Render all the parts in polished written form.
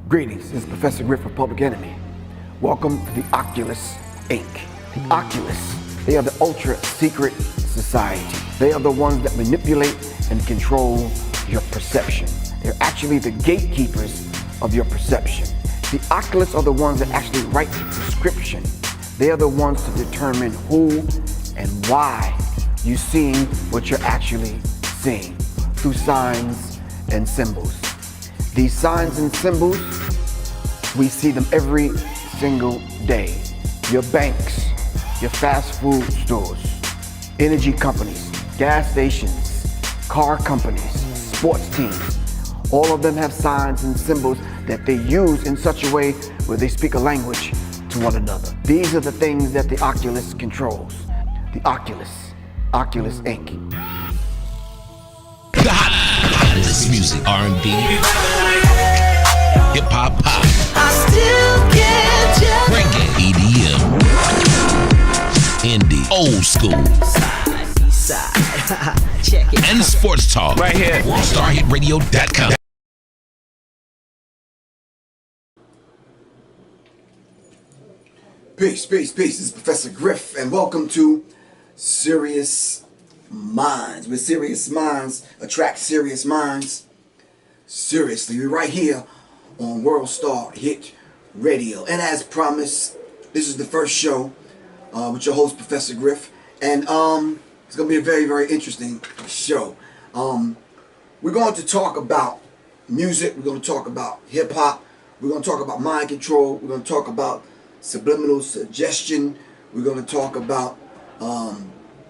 Greetings, this is Professor Griff of Public Enemy. Welcome to the Oculus Inc. The Oculus, they are the ultra secret society. They are the ones that manipulate and control your perception. They're actually the gatekeepers of your perception. The Oculus are the ones that actually write the prescription. They are the ones to determine who and why you're seeing what you're actually seeing through signs and symbols. These signs and symbols, we see them every single day. Your banks, your fast food stores, energy companies, gas stations, car companies, sports teams, all of them have signs and symbols that they use in such a way where they speak a language to one another. These are the things that the Oculus controls. The Oculus Inc. The hottest music, R&B, hip hop, pop, I still get you. reggae, EDM, indie, old school, Side. Check it. and sports talk. Right here. WorldStarHitRadio.com. Peace. This is Professor Griff, and welcome to Serious Minds. Where serious minds attract serious minds. Seriously, we're right here on World Star Hit Radio. And as promised, this is the first show with your host, Professor Griff. And it's going to be a very, very interesting show. We're going to talk about music. We're going to talk about hip-hop. We're going to talk about mind control. We're going to talk about subliminal suggestion. We're going to talk about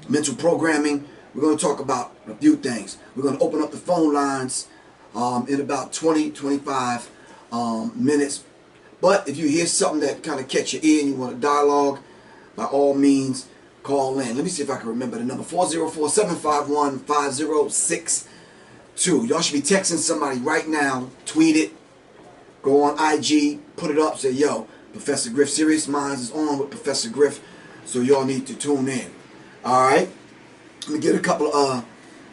mental programming. We're going to talk about a few things. We're going to open up the phone lines in about 20-25 minutes. But if you hear something that kind of catch your ear and you want a dialogue, by all means, call in. Let me see if I can remember the number. 404-751-5062. Y'all should be texting somebody right now. Tweet it. Go on IG. Put it up. Say, yo, Professor Griff, Serious Minds is on with Professor Griff. So y'all need to tune in. Alright? Let me get a couple of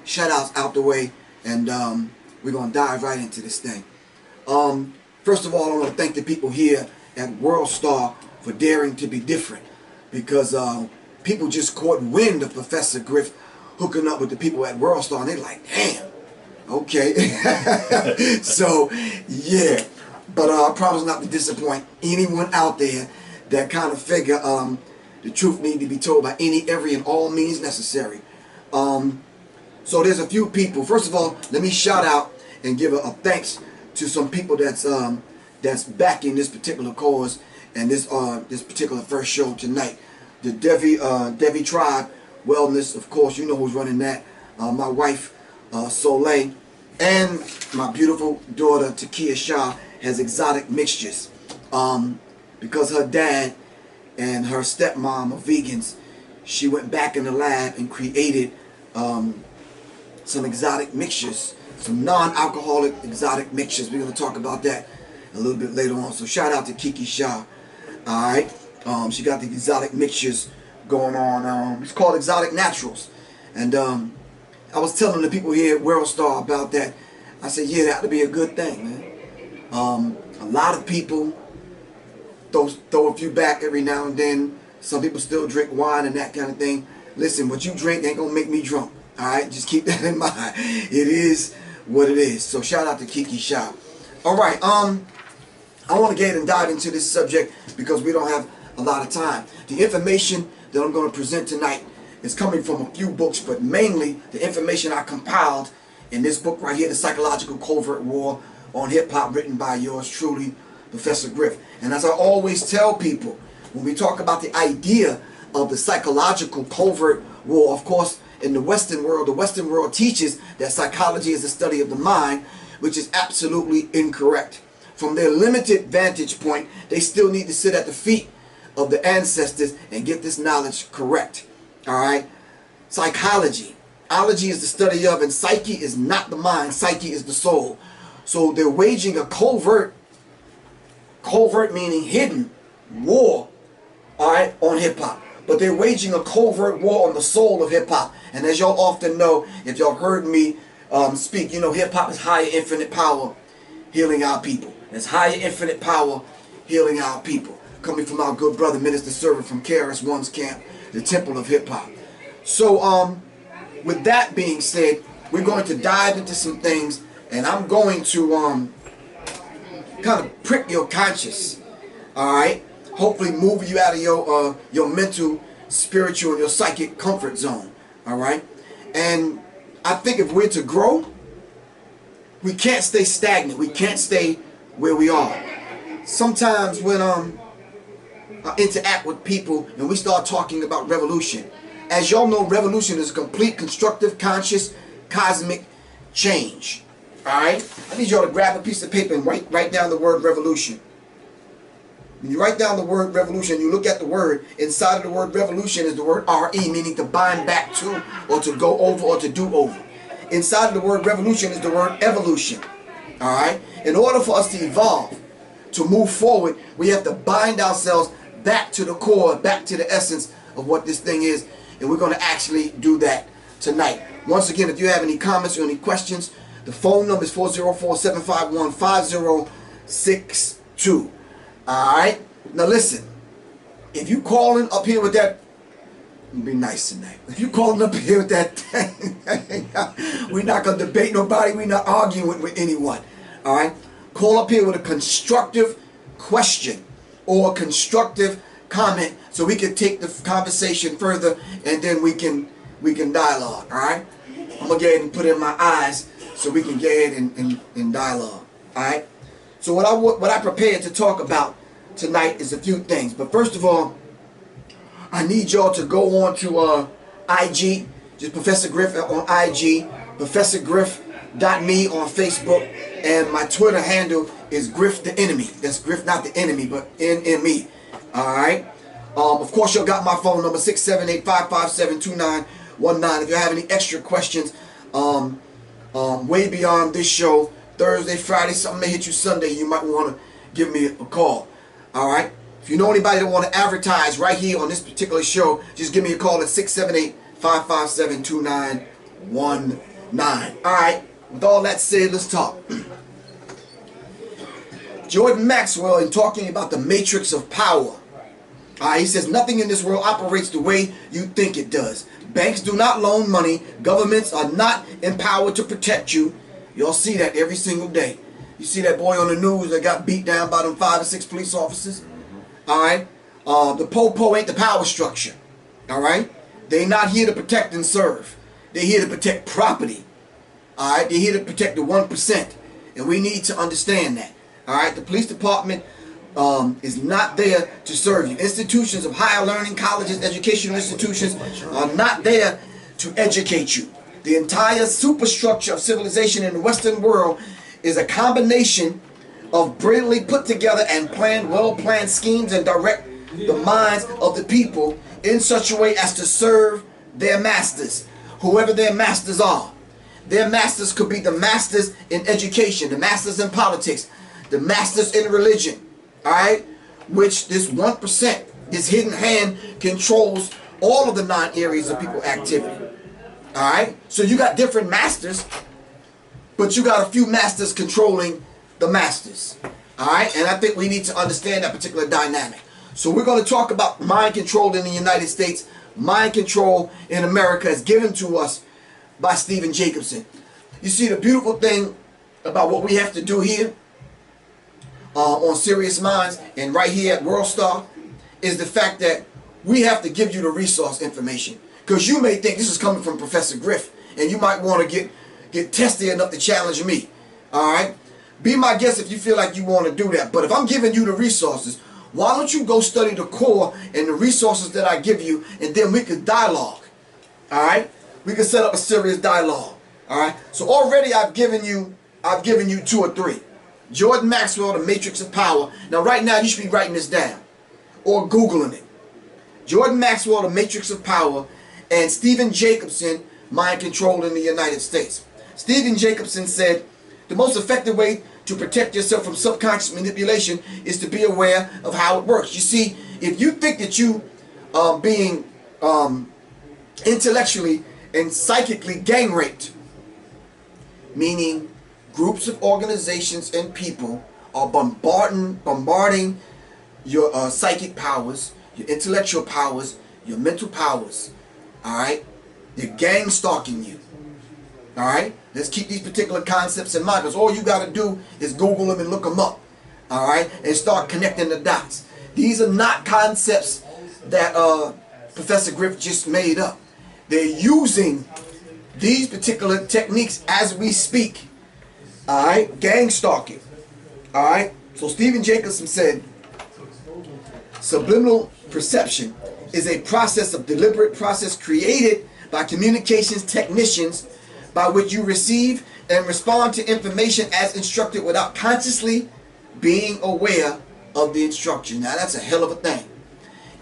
shout outs out the way. And we're going to dive right into this thing. First of all, I want to thank the people here at World Star for daring to be different. Because people just caught wind of Professor Griff hooking up with the people at World Star. And they're like, damn. Okay. So, yeah. But I promise not to disappoint anyone out there that kind of figure the truth need to be told by any, every, and all means necessary. So there's a few people. First of all, let me shout out and give a thanks to some people that's backing this particular cause and this particular first show tonight. The Devi Tribe Wellness, of course, you know who's running that. My wife, Soleil, and my beautiful daughter, Takia Shah, has exotic mixtures. Because her dad and her stepmom are vegans, she went back in the lab and created some exotic mixtures, some non-alcoholic exotic mixtures. We're going to talk about that a little bit later on. So shout out to Kiki Shah. Alright. She got the exotic mixtures going on. It's called Exotic Naturals. And I was telling the people here at World Star about that. I said, yeah, that would be a good thing, man. A lot of people throw a few back every now and then. Some people still drink wine and that kind of thing. Listen, what you drink ain't gonna make me drunk. Alright, just keep that in mind. It is what it is. So shout out to Kiki Shah. Alright, I want to get ahead and dive into this subject because we don't have a lot of time. The information that I'm going to present tonight is coming from a few books, but mainly the information I compiled in this book right here, The Psychological Covert War on Hip-Hop, written by yours truly, Professor Griff. And as I always tell people, when we talk about the idea of the psychological covert war, of course, in the Western world teaches that psychology is the study of the mind, which is absolutely incorrect. From their limited vantage point, they still need to sit at the feet of the ancestors and get this knowledge correct. Alright? Psychology. Ology is the study of, and psyche is not the mind. Psyche is the soul. So they're waging a covert meaning hidden, war, alright, on hip-hop. But they're waging a covert war on the soul of hip-hop. And as y'all often know, if y'all heard me speak, you know hip-hop is higher infinite power healing our people. There's higher infinite power healing our people. Coming from our good brother, Minister Servant from KRS-One's camp, the Temple of Hip Hop. So, with that being said, we're going to dive into some things, and I'm going to kind of prick your conscience. All right, hopefully move you out of your mental, spiritual, and your psychic comfort zone. All right, and I think if we're to grow, we can't stay stagnant. We can't stay where we are. Sometimes when I interact with people and we start talking about revolution, as y'all know, revolution is a complete, constructive, conscious, cosmic change. Alright? I need y'all to grab a piece of paper and write down the word revolution. When you write down the word revolution, you look at the word, inside of the word revolution is the word RE, meaning to bind back to, or to go over, or to do over. Inside of the word revolution is the word evolution. Alright? In order for us to evolve, to move forward, we have to bind ourselves back to the core, back to the essence of what this thing is. And we're going to actually do that tonight. Once again, if you have any comments or any questions, the phone number is 404-751-5062. Alright? Now listen, if you calling up here with that, be nice tonight. If you calling up here with that thing, we're not going to debate nobody. We're not arguing with anyone. Alright? Call up here with a constructive question or a constructive comment so we can take the conversation further, and then we can dialogue. Alright? I'm going to go ahead and put in my eyes so we can get ahead and dialogue. Alright? So what I prepared to talk about tonight is a few things. But first of all, I need y'all to go on to IG, just Professor Griff on IG, ProfessorGriff.me on Facebook, and my Twitter handle is GrifftheNME. That's Griff, not the enemy, but NME. Alright? Of course, y'all got my phone number, 678-557-2919. If you have any extra questions, way beyond this show, Thursday, Friday, something may hit you Sunday, you might want to give me a call. Alright? If you know anybody that want to advertise right here on this particular show, just give me a call at 678-557-2919. Alright, with all that said, let's talk. Jordan Maxwell, in talking about the matrix of power, he says, nothing in this world operates the way you think it does. Banks do not loan money. Governments are not empowered to protect you. Y'all see that every single day. You see that boy on the news that got beat down by them 5 or 6 police officers? Alright? The po-po ain't the power structure. Alright? They're not here to protect and serve. They're here to protect property. Alright? They're here to protect the 1%. And we need to understand that. Alright? The police department is not there to serve you. Institutions of higher learning, colleges, educational institutions are not there to educate you. The entire superstructure of civilization in the Western world is a combination of brilliantly put together and planned, well-planned schemes and direct the minds of the people in such a way as to serve their masters, whoever their masters are. Their masters could be the masters in education, the masters in politics, the masters in religion, alright? Which this 1%, this hidden hand, controls all of the 9 areas of people activity. Alright? So you got different masters, but you got a few masters controlling the masters. Alright? And I think we need to understand that particular dynamic. So we're going to talk about mind control in the United States. Mind control in America is given to us by Stephen Jacobson. You see, the beautiful thing about what we have to do here on Sirius Minds and right here at WorldStar is the fact that we have to give you the resource information. Because you may think this is coming from Professor Griff, and you might want to get testy enough to challenge me. Alright? Be my guest if you feel like you want to do that. But if I'm giving you the resources, why don't you go study the core and the resources that I give you, and then we could dialogue. Alright? We can set up a serious dialogue. Alright? So already I've given you 2 or 3. Jordan Maxwell, The Matrix of Power. Now right now you should be writing this down or Googling it. Jordan Maxwell, The Matrix of Power, and Stephen Jacobson, Mind Control in the United States. Stephen Jacobson said, the most effective way to protect yourself from subconscious manipulation is to be aware of how it works. You see, if you think that you being intellectually and psychically gang raped, meaning groups of organizations and people are bombarding your psychic powers, your intellectual powers, your mental powers. All right, they're gang stalking you. All right, let's keep these particular concepts in mind, because all you got to do is Google them and look them up. All right, and start connecting the dots. These are not concepts that Professor Griff just made up. They're using these particular techniques as we speak. All right, gang stalking. All right, so Stephen Jacobson said, subliminal perception is a process of deliberate process created by communications technicians by which you receive and respond to information as instructed without consciously being aware of the instruction. Now that's a hell of a thing.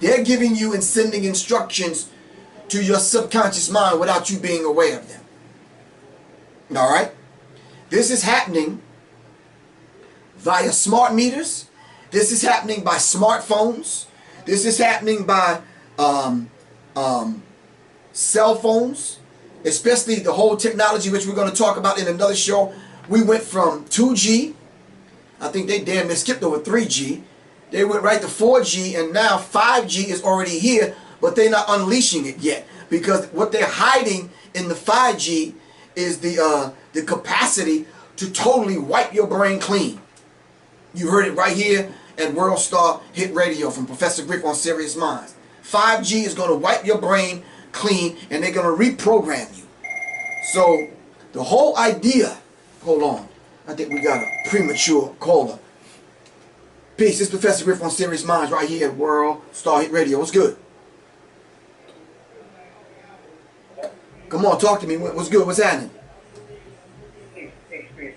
They're giving you and sending instructions to your subconscious mind without you being aware of them. All right? This is happening via smart meters. This is happening by smartphones. This is happening by cell phones, especially the whole technology, which we're going to talk about in another show. We went from 2G, I think they damn near skipped over 3G. They went right to 4G, and now 5G is already here, but they're not unleashing it yet, because what they're hiding in the 5G is the capacity to totally wipe your brain clean. You heard it right here at World Star Hit Radio from Professor Griff on Sirius Mindz. 5G is going to wipe your brain clean, and they're going to reprogram you. So the whole idea, hold on, I think we got a premature caller. Peace, this is Professor Griff on Sirius Mindz right here at World Star Hit Radio. What's good? Come on, talk to me. What's good? What's happening? Peace,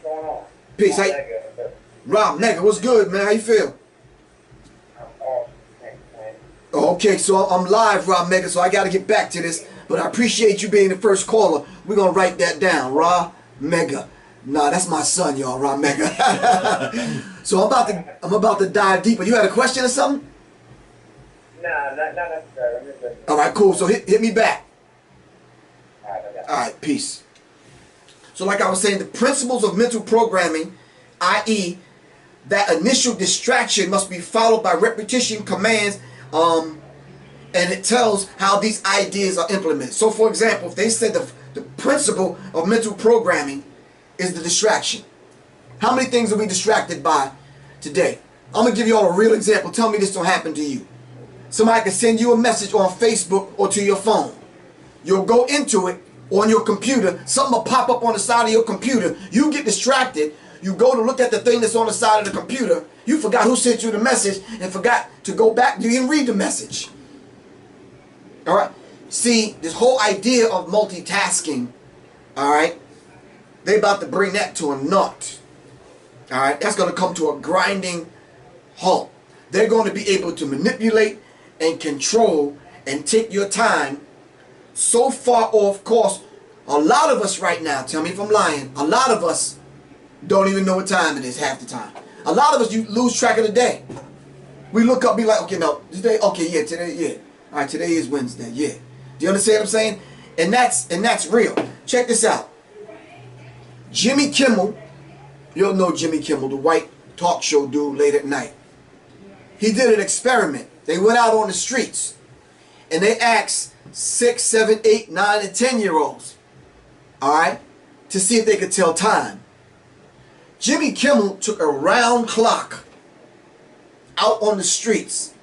going on? Peace. Rob Nigga, what's good, man? How you feel? I'm awesome. Thanks, man. Okay, so I'm live, Rob Mega, so I got to get back to this. But I appreciate you being the first caller. We're going to write that down, Rob Mega. Nah, that's my son, y'all, Rob Mega. So I'm about to dive deeper. You had a question or something? Nah, not necessarily. I'm just listening. All right, cool. So hit me back. All right, I got it. All right, peace. So like I was saying, the principles of mental programming, i.e., that initial distraction must be followed by repetition commands, and it tells how these ideas are implemented. So for example, if they said the principle of mental programming is the distraction. How many things are we distracted by today? I'm going to give you all a real example. Tell me this don't happen to you. Somebody can send you a message on Facebook or to your phone. You'll go into it on your computer. Something will pop up on the side of your computer. You get distracted. You go to look at the thing that's on the side of the computer. You forgot who sent you the message and forgot to go back. You didn't read the message. All right. See, this whole idea of multitasking, all right, they about to bring that to a knot. All right. That's going to come to a grinding halt. They're going to be able to manipulate and control and take your time so far off course. A lot of us right now, tell me if I'm lying, a lot of us don't even know what time it is half the time. A lot of us, you lose track of the day. We look up, be like, okay, no, today, okay, yeah, today, yeah. All right, today is Wednesday, yeah. Do you understand what I'm saying? And that's real. Check this out. Jimmy Kimmel, you'll know Jimmy Kimmel, the white talk show dude late at night. He did an experiment. They went out on the streets and they asked 6, 7, 8, 9, and 10-year-olds, all right, to see if they could tell time. Jimmy Kimmel took a round clock out on the streets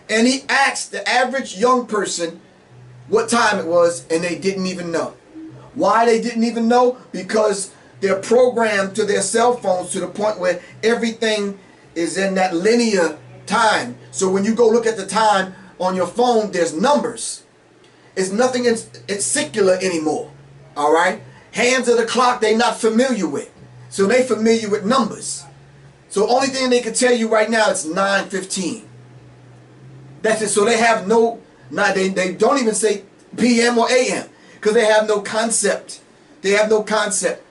and he asked the average young person what time it was, and they didn't even know. Why they didn't even know? Because they're programmed to their cell phones to the point where everything is in that linear time. So when you go look at the time on your phone, there's numbers. It's nothing it's secular anymore. All right? Hands of the clock they're not familiar with. So they familiar with numbers. So only thing they can tell you right now is 9:15. That's it. So they have no, they don't even say PM or AM because they have no concept. They have no concept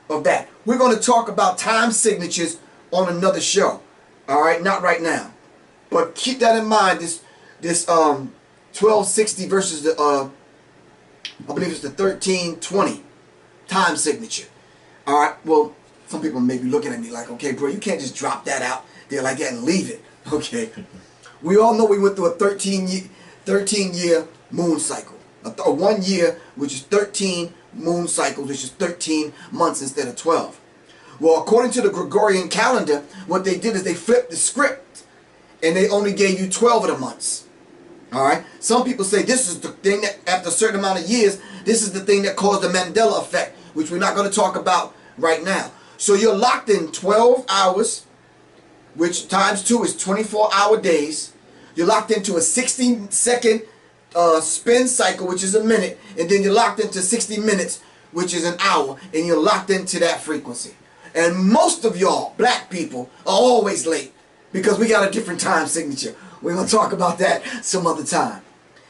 of that. We're going to talk about time signatures on another show. All right, not right now, but keep that in mind. This 1260 versus the I believe it's the 1320 time signature. All right. Well, Some people may be looking at me like, okay, bro, you can't just drop that out there like that and leave it. Okay. We all know we went through a 13-year moon cycle. A 1 year, which is 13 moon cycles, which is 13 months instead of 12. Well, according to the Gregorian calendar, what they did is they flipped the script and they only gave you 12 of the months. All right. Some people say this is the thing that after a certain amount of years, this is the thing that caused the Mandela effect, which we're not going to talk about right now. So you're locked in 12 hours, which times 2 is 24-hour days. You're locked into a 60-second spin cycle, which is a minute, and then you're locked into 60 minutes, which is an hour, and you're locked into that frequency. And most of y'all, black people, are always late because we got a different time signature. We're going to talk about that some other time.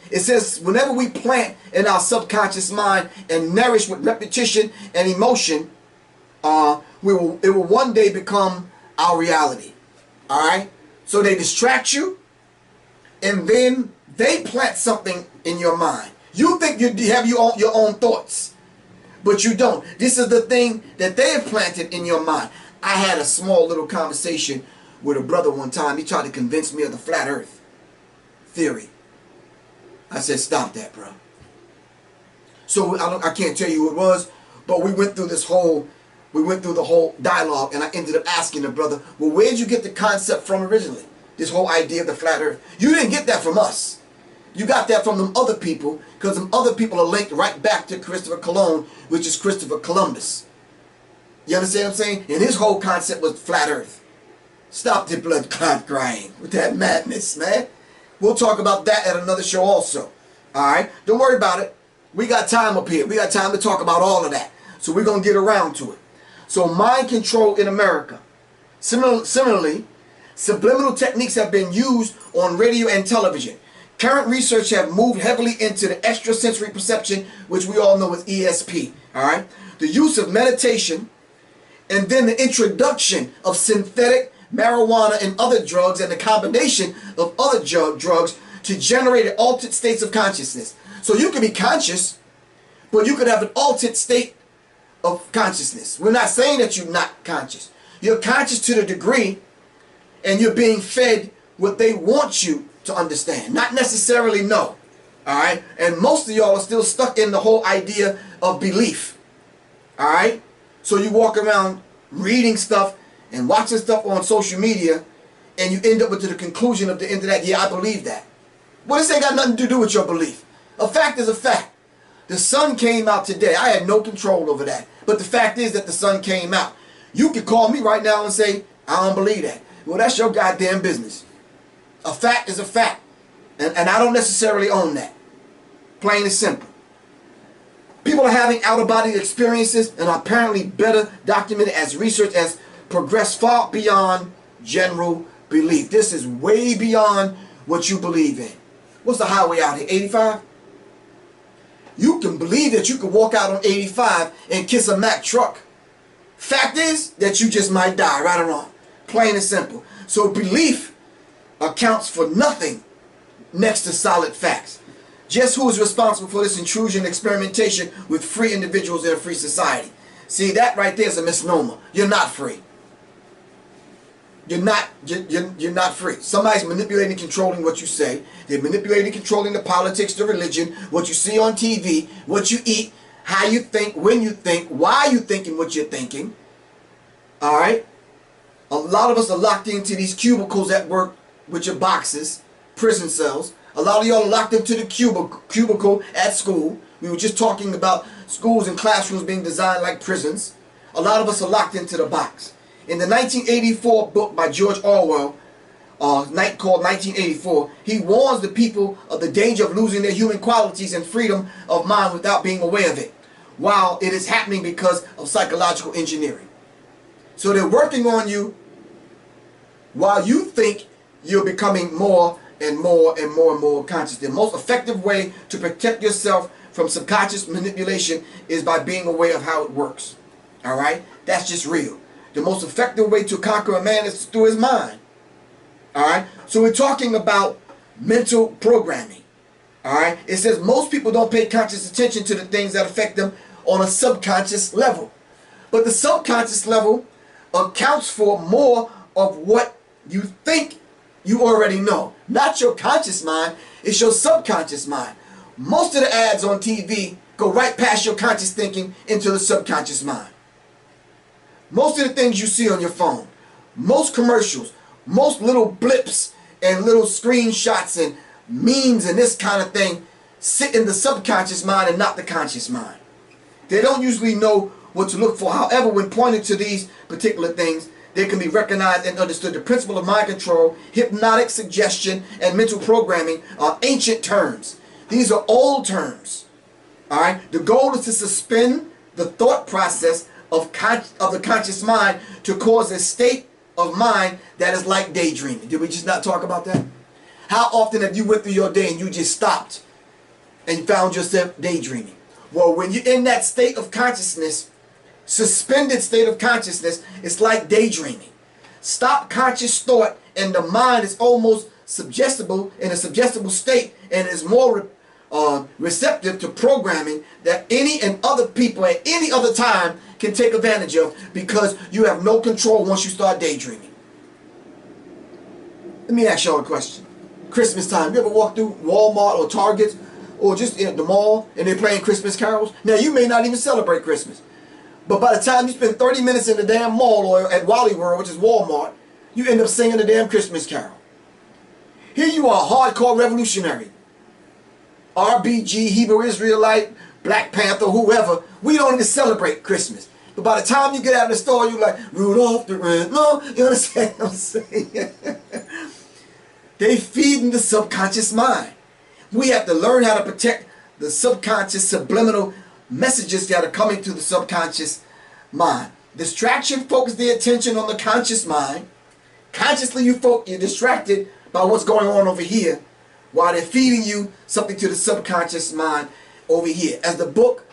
It says, whenever we plant in our subconscious mind and nourish with repetition and emotion, it will one day become our reality. All right? So they distract you, and then they plant something in your mind. You think you have your own thoughts, but you don't. This is the thing that they have planted in your mind. I had a small little conversation with a brother one time. He tried to convince me of the flat earth theory. I said, stop that, bro. So I can't tell you who it was, but we went through the whole dialogue, and I ended up asking the brother, well, where'd you get the concept from originally? This whole idea of the flat earth. You didn't get that from us. You got that from them other people, because them other people are linked right back to Christopher Cologne, which is Christopher Columbus. You understand what I'm saying? And his whole concept was flat earth. Stop the blood clot crying with that madness, man. We'll talk about that at another show also. Alright? Don't worry about it. We got time up here. We got time to talk about all of that. So we're going to get around to it. So mind control in America. Similarly, subliminal techniques have been used on radio and television. Current research have moved heavily into the extrasensory perception, which we all know as ESP. Alright? The use of meditation, and then the introduction of synthetic marijuana and other drugs, and the combination of other drugs to generate altered states of consciousness. So you can be conscious, but you could have an altered state of consciousness. We're not saying that you're not conscious. You're conscious to the degree, and you're being fed what they want you to understand, not necessarily know. Alright? And most of y'all are still stuck in the whole idea of belief. Alright? So you walk around reading stuff and watching stuff on social media, and you end up with the conclusion of the end of that, yeah, I believe that. Well, this ain't got nothing to do with your belief. A fact is a fact. The sun came out today. I had no control over that. But the fact is that the sun came out. You could call me right now and say, I don't believe that. Well, that's your goddamn business. A fact is a fact. And I don't necessarily own that. Plain and simple. People are having out-of-body experiences and are apparently better documented as research has progressed far beyond general belief. This is way beyond what you believe in. What's the highway out here? 85? You can believe that you can walk out on 85 and kiss a Mack truck. Fact is that you just might die, right or wrong. Plain and simple. So belief accounts for nothing next to solid facts. Just who is responsible for this intrusion and experimentation with free individuals in a free society? See, that right there is a misnomer. You're not free. You're not free. Somebody's manipulating and controlling what you say. They're manipulating and controlling the politics, the religion, what you see on TV, what you eat, how you think, when you think, why you thinking what you're thinking. Alright? A lot of us are locked into these cubicles at work with your boxes, prison cells. A lot of y'all are locked into the cubicle at school. We were just talking about schools and classrooms being designed like prisons. A lot of us are locked into the box. In the 1984 book by George Orwell, called 1984, he warns the people of the danger of losing their human qualities and freedom of mind without being aware of it, while it is happening because of psychological engineering. So they're working on you while you think you're becoming more and more and more and more conscious. The most effective way to protect yourself from subconscious manipulation is by being aware of how it works. Alright? That's just real. The most effective way to conquer a man is through his mind. Alright? So we're talking about mental programming. Alright? It says most people don't pay conscious attention to the things that affect them on a subconscious level. But the subconscious level accounts for more of what you think you already know. Not your conscious mind, it's your subconscious mind. Most of the ads on TV go right past your conscious thinking into the subconscious mind. Most of the things you see on your phone, most commercials, most little blips and little screenshots and memes and this kind of thing sit in the subconscious mind and not the conscious mind. They don't usually know what to look for. However, when pointed to these particular things, they can be recognized and understood. The principle of mind control, hypnotic suggestion, and mental programming are ancient terms. These are old terms. All right. The goal is to suspend the thought process of the conscious mind to cause a state of mind that is like daydreaming. Did we just not talk about that? How often have you went through your day and you just stopped and you found yourself daydreaming? Well, when you're in that state of consciousness, suspended state of consciousness, it's like daydreaming. Stop conscious thought and the mind is almost suggestible, in a suggestible state, and is more receptive to programming that any and other people at any other time can take advantage of, because you have no control once you start daydreaming. Let me ask y'all a question. Christmas time, you ever walk through Walmart or Target or just at the mall and they're playing Christmas carols? Now, you may not even celebrate Christmas, but by the time you spend 30 minutes in the damn mall or at Wally World, which is Walmart, you end up singing the damn Christmas carol. Here you are, hardcore revolutionary, RBG, Hebrew Israelite, Black Panther, whoever. We don't even celebrate Christmas. But by the time you get out of the store, you're like, Rudolph the Red. No, you understand what I'm saying? They feed in the subconscious mind. We have to learn how to protect the subconscious subliminal messages that are coming to the subconscious mind. Distraction focuses the attention on the conscious mind. Consciously you're distracted by what's going on over here, while they're feeding you something to the subconscious mind over here. As the book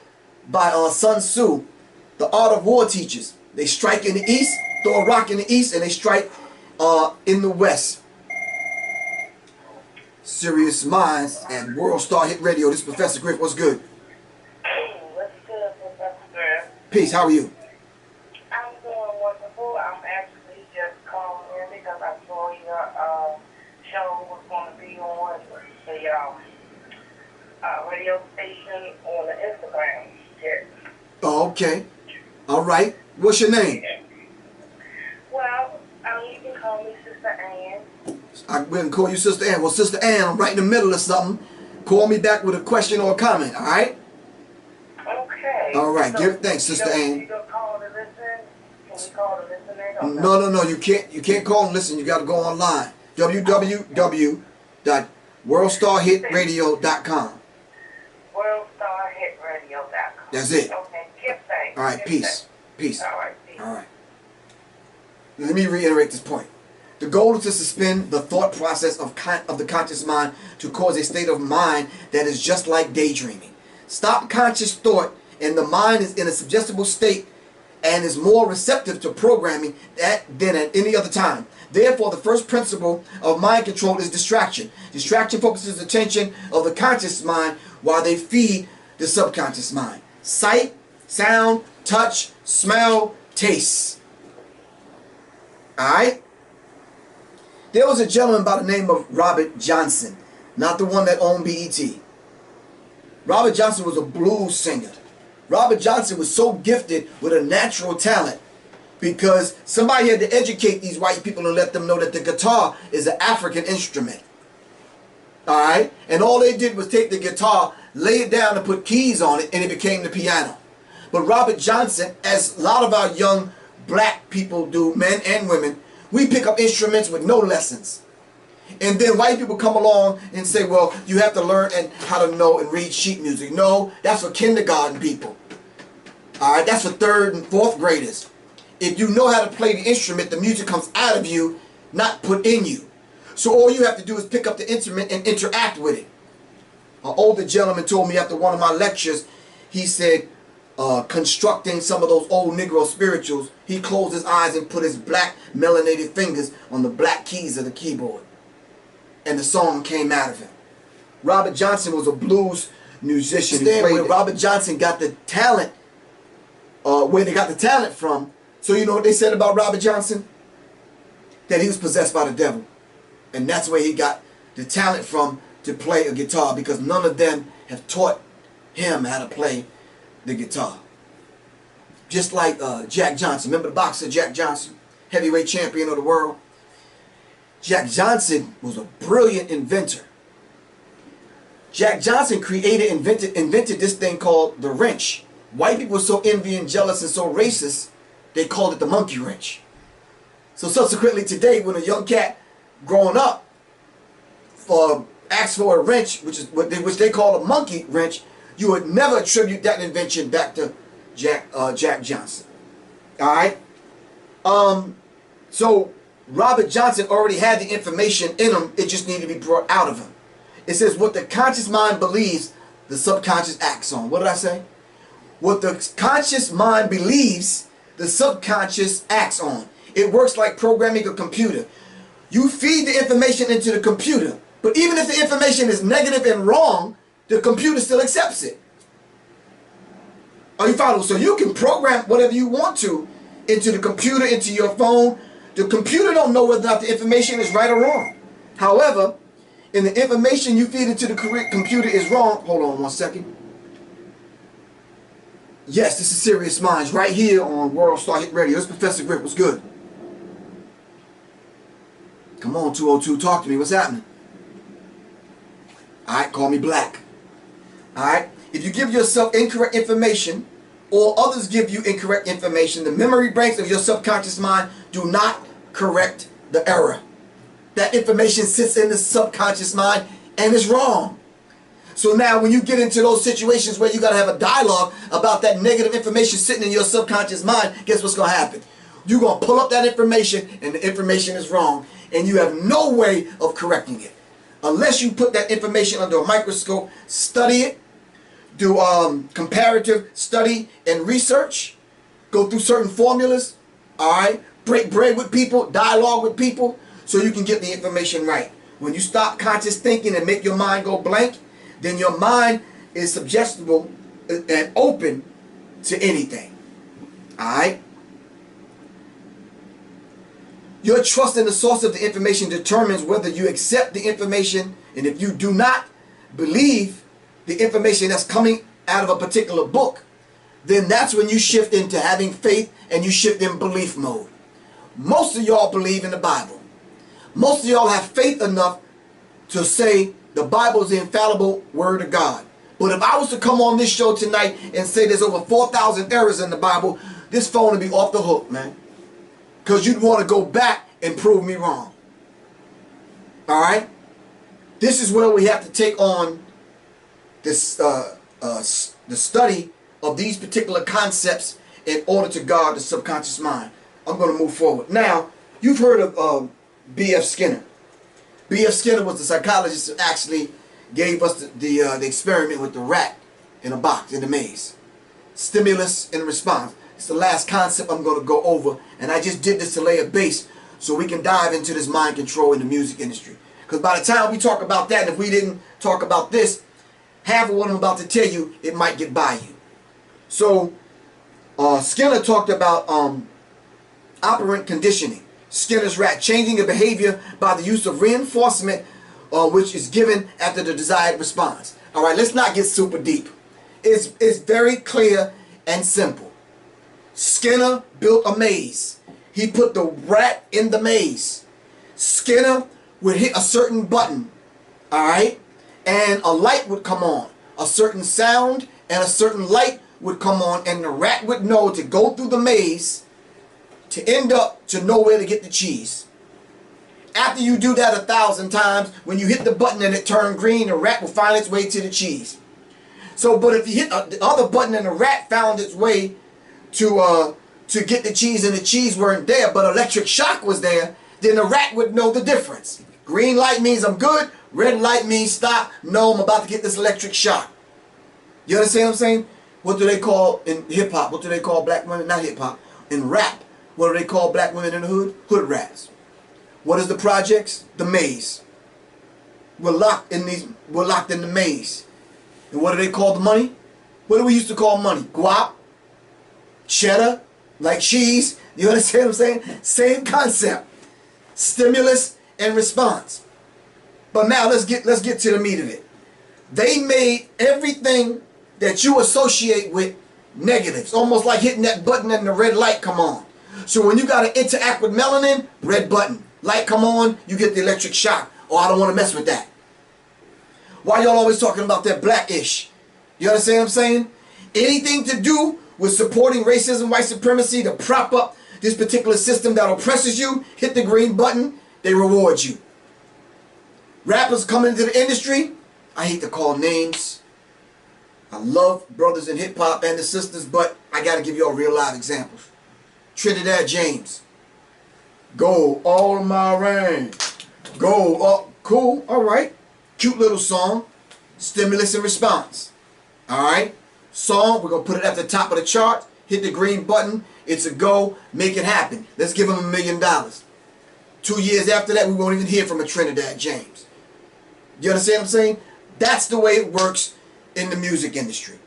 by Sun Tzu, The Art of War, teaches, they strike in the east, throw a rock in the east, and they strike in the west. Sirius Minds and World Star Hit Radio. This is Professor Griff. What's good? What's good, Professor Griff? Peace. How are you? I'm doing wonderful. I'm actually just calling in because I saw your show was going to be on the radio station on the Instagram. Yes. Oh, okay. All right. What's your name? Well, you can call me Sister Ann. We can call you Sister Ann. Well, Sister Ann, I'm right in the middle of something. Call me back with a question or a comment, all right? Okay. All right. So Give thanks, Sister Ann. You don't call to listen? Can you call to listen? No. You can't call and listen. You got to go online. www.worldstarhitradio.com. WorldStarHitRadio.com. That's it. Okay. Give thanks. All right. Peace. Peace. All right. Peace. All right. Let me reiterate this point. The goal is to suspend the thought process of the conscious mind to cause a state of mind that is just like daydreaming. Stop conscious thought and the mind is in a suggestible state and is more receptive to programming than at any other time. Therefore, the first principle of mind control is distraction. Distraction focuses attention of the conscious mind while they feed the subconscious mind. Sight, sound, touch, smell, taste. Alright? There was a gentleman by the name of Robert Johnson, not the one that owned BET. Robert Johnson was a blues singer. Robert Johnson was so gifted with a natural talent because somebody had to educate these white people and let them know that the guitar is an African instrument. Alright? And all they did was take the guitar, lay it down and put keys on it, and it became the piano. But Robert Johnson, as a lot of our young black people do, men and women, we pick up instruments with no lessons. And then white people come along and say, well, you have to learn and how to know and read sheet music. No, that's for kindergarten people. Alright, that's for 3rd and 4th graders. If you know how to play the instrument, the music comes out of you, not put in you. So all you have to do is pick up the instrument and interact with it. An older gentleman told me after one of my lectures, he said, constructing some of those old Negro spirituals, he closed his eyes and put his black melanated fingers on the black keys of the keyboard. And the song came out of him. Robert Johnson was a blues musician. Where Robert Johnson got the talent, where they got the talent from, So you know what they said about Robert Johnson? That he was possessed by the devil. And that's where he got the talent from to play a guitar, because none of them have taught him how to play the guitar. Just like Jack Johnson. Remember the boxer Jack Johnson? Heavyweight champion of the world. Jack Johnson was a brilliant inventor. Jack Johnson invented this thing called the wrench. White people were so envious and jealous and so racist, they called it the monkey wrench. So subsequently today, when a young cat growing up asks for a wrench, which they call a monkey wrench, you would never attribute that invention back to Jack Johnson. All right. So Robert Johnson already had the information in him. It just needed to be brought out of him. It says what the conscious mind believes, the subconscious acts on. What did I say? What the conscious mind believes, the subconscious acts on. It works like programming a computer. You feed the information into the computer, but even if the information is negative and wrong, the computer still accepts it. Are you following? So you can program whatever you want to into the computer, into your phone. The computer don't know whether or not the information is right or wrong. However, if the information you feed into the computer is wrong, hold on one second. Yes, this is Serious Minds right here on World Star Hit Radio. This is Professor Griff. What's good? Come on, 202, talk to me. What's happening? Alright, call me black. Alright? If you give yourself incorrect information, or others give you incorrect information, the memory banks of your subconscious mind do not correct the error. That information sits in the subconscious mind and is wrong. So now when you get into those situations where you got to have a dialogue about that negative information sitting in your subconscious mind, guess what's going to happen? You're going to pull up that information and the information is wrong, and you have no way of correcting it. Unless you put that information under a microscope, study it, do comparative study and research, go through certain formulas, all right, break bread with people, dialogue with people, so you can get the information right. When you stop conscious thinking and make your mind go blank, then your mind is suggestible and open to anything. All right? Your trust in the source of the information determines whether you accept the information, and if you do not believe the information that's coming out of a particular book, then that's when you shift into having faith and you shift in belief mode. Most of y'all believe in the Bible. Most of y'all have faith enough to say the Bible is the infallible word of God. But if I was to come on this show tonight and say there's over 4,000 errors in the Bible, this phone would be off the hook, man. Because you'd want to go back and prove me wrong. All right? This is where we have to take on this the study of these particular concepts in order to guard the subconscious mind. I'm going to move forward. Now, you've heard of B.F. Skinner. B.F. Skinner was the psychologist that actually gave us the experiment with the rat in a box, in the maze. Stimulus and response. It's the last concept I'm going to go over, and I just did this to lay a base so we can dive into this mind control in the music industry. Because by the time we talk about that, and if we didn't talk about this, half of what I'm about to tell you, it might get by you. So, Skinner talked about operant conditioning. Skinner's rat, changing the behavior by the use of reinforcement, which is given after the desired response. All right, let's not get super deep. It's very clear and simple. Skinner built a maze. He put the rat in the maze. Skinner would hit a certain button, all right, and a light would come on. A certain sound and a certain light would come on, and the rat would know to go through the maze to end up to know where to get the cheese. After you do that 1,000 times, when you hit the button and it turned green, the rat will find its way to the cheese. So, but if you hit the other button and the rat found its way to get the cheese and the cheese weren't there, but electric shock was there, then the rat would know the difference. Green light means I'm good. Red light means stop. No, I'm about to get this electric shock. You understand what I'm saying? What do they call in hip-hop? What do they call black women? Not hip-hop. In rap, what do they call black women in the hood? Hood rats. What is the projects? The maze. We're locked in the maze. And what do they call the money? What do we used to call money? Guap, cheddar, like cheese. You understand what I'm saying? Same concept. Stimulus and response. But now let's get to the meat of it. They made everything that you associate with negatives. Almost like hitting that button and the red light come on. So when you got to interact with melanin, red button. Light come on, you get the electric shock. Oh, I don't want to mess with that. Why y'all always talking about that blackish? You understand what I'm saying? Anything to do with supporting racism, white supremacy, to prop up this particular system that oppresses you, hit the green button, they reward you. Rappers coming into the industry, I hate to call names. I love brothers in hip hop and the sisters, but I got to give y'all real live examples. Trinidad James. Go all my rain. Go up. Cool. All right. Cute little song. Stimulus and response. All right. Song. We're going to put it at the top of the chart. Hit the green button. It's a go. Make it happen. Let's give him $1 million. 2 years after that, we won't even hear from a Trinidad James. You understand what I'm saying? That's the way it works in the music industry.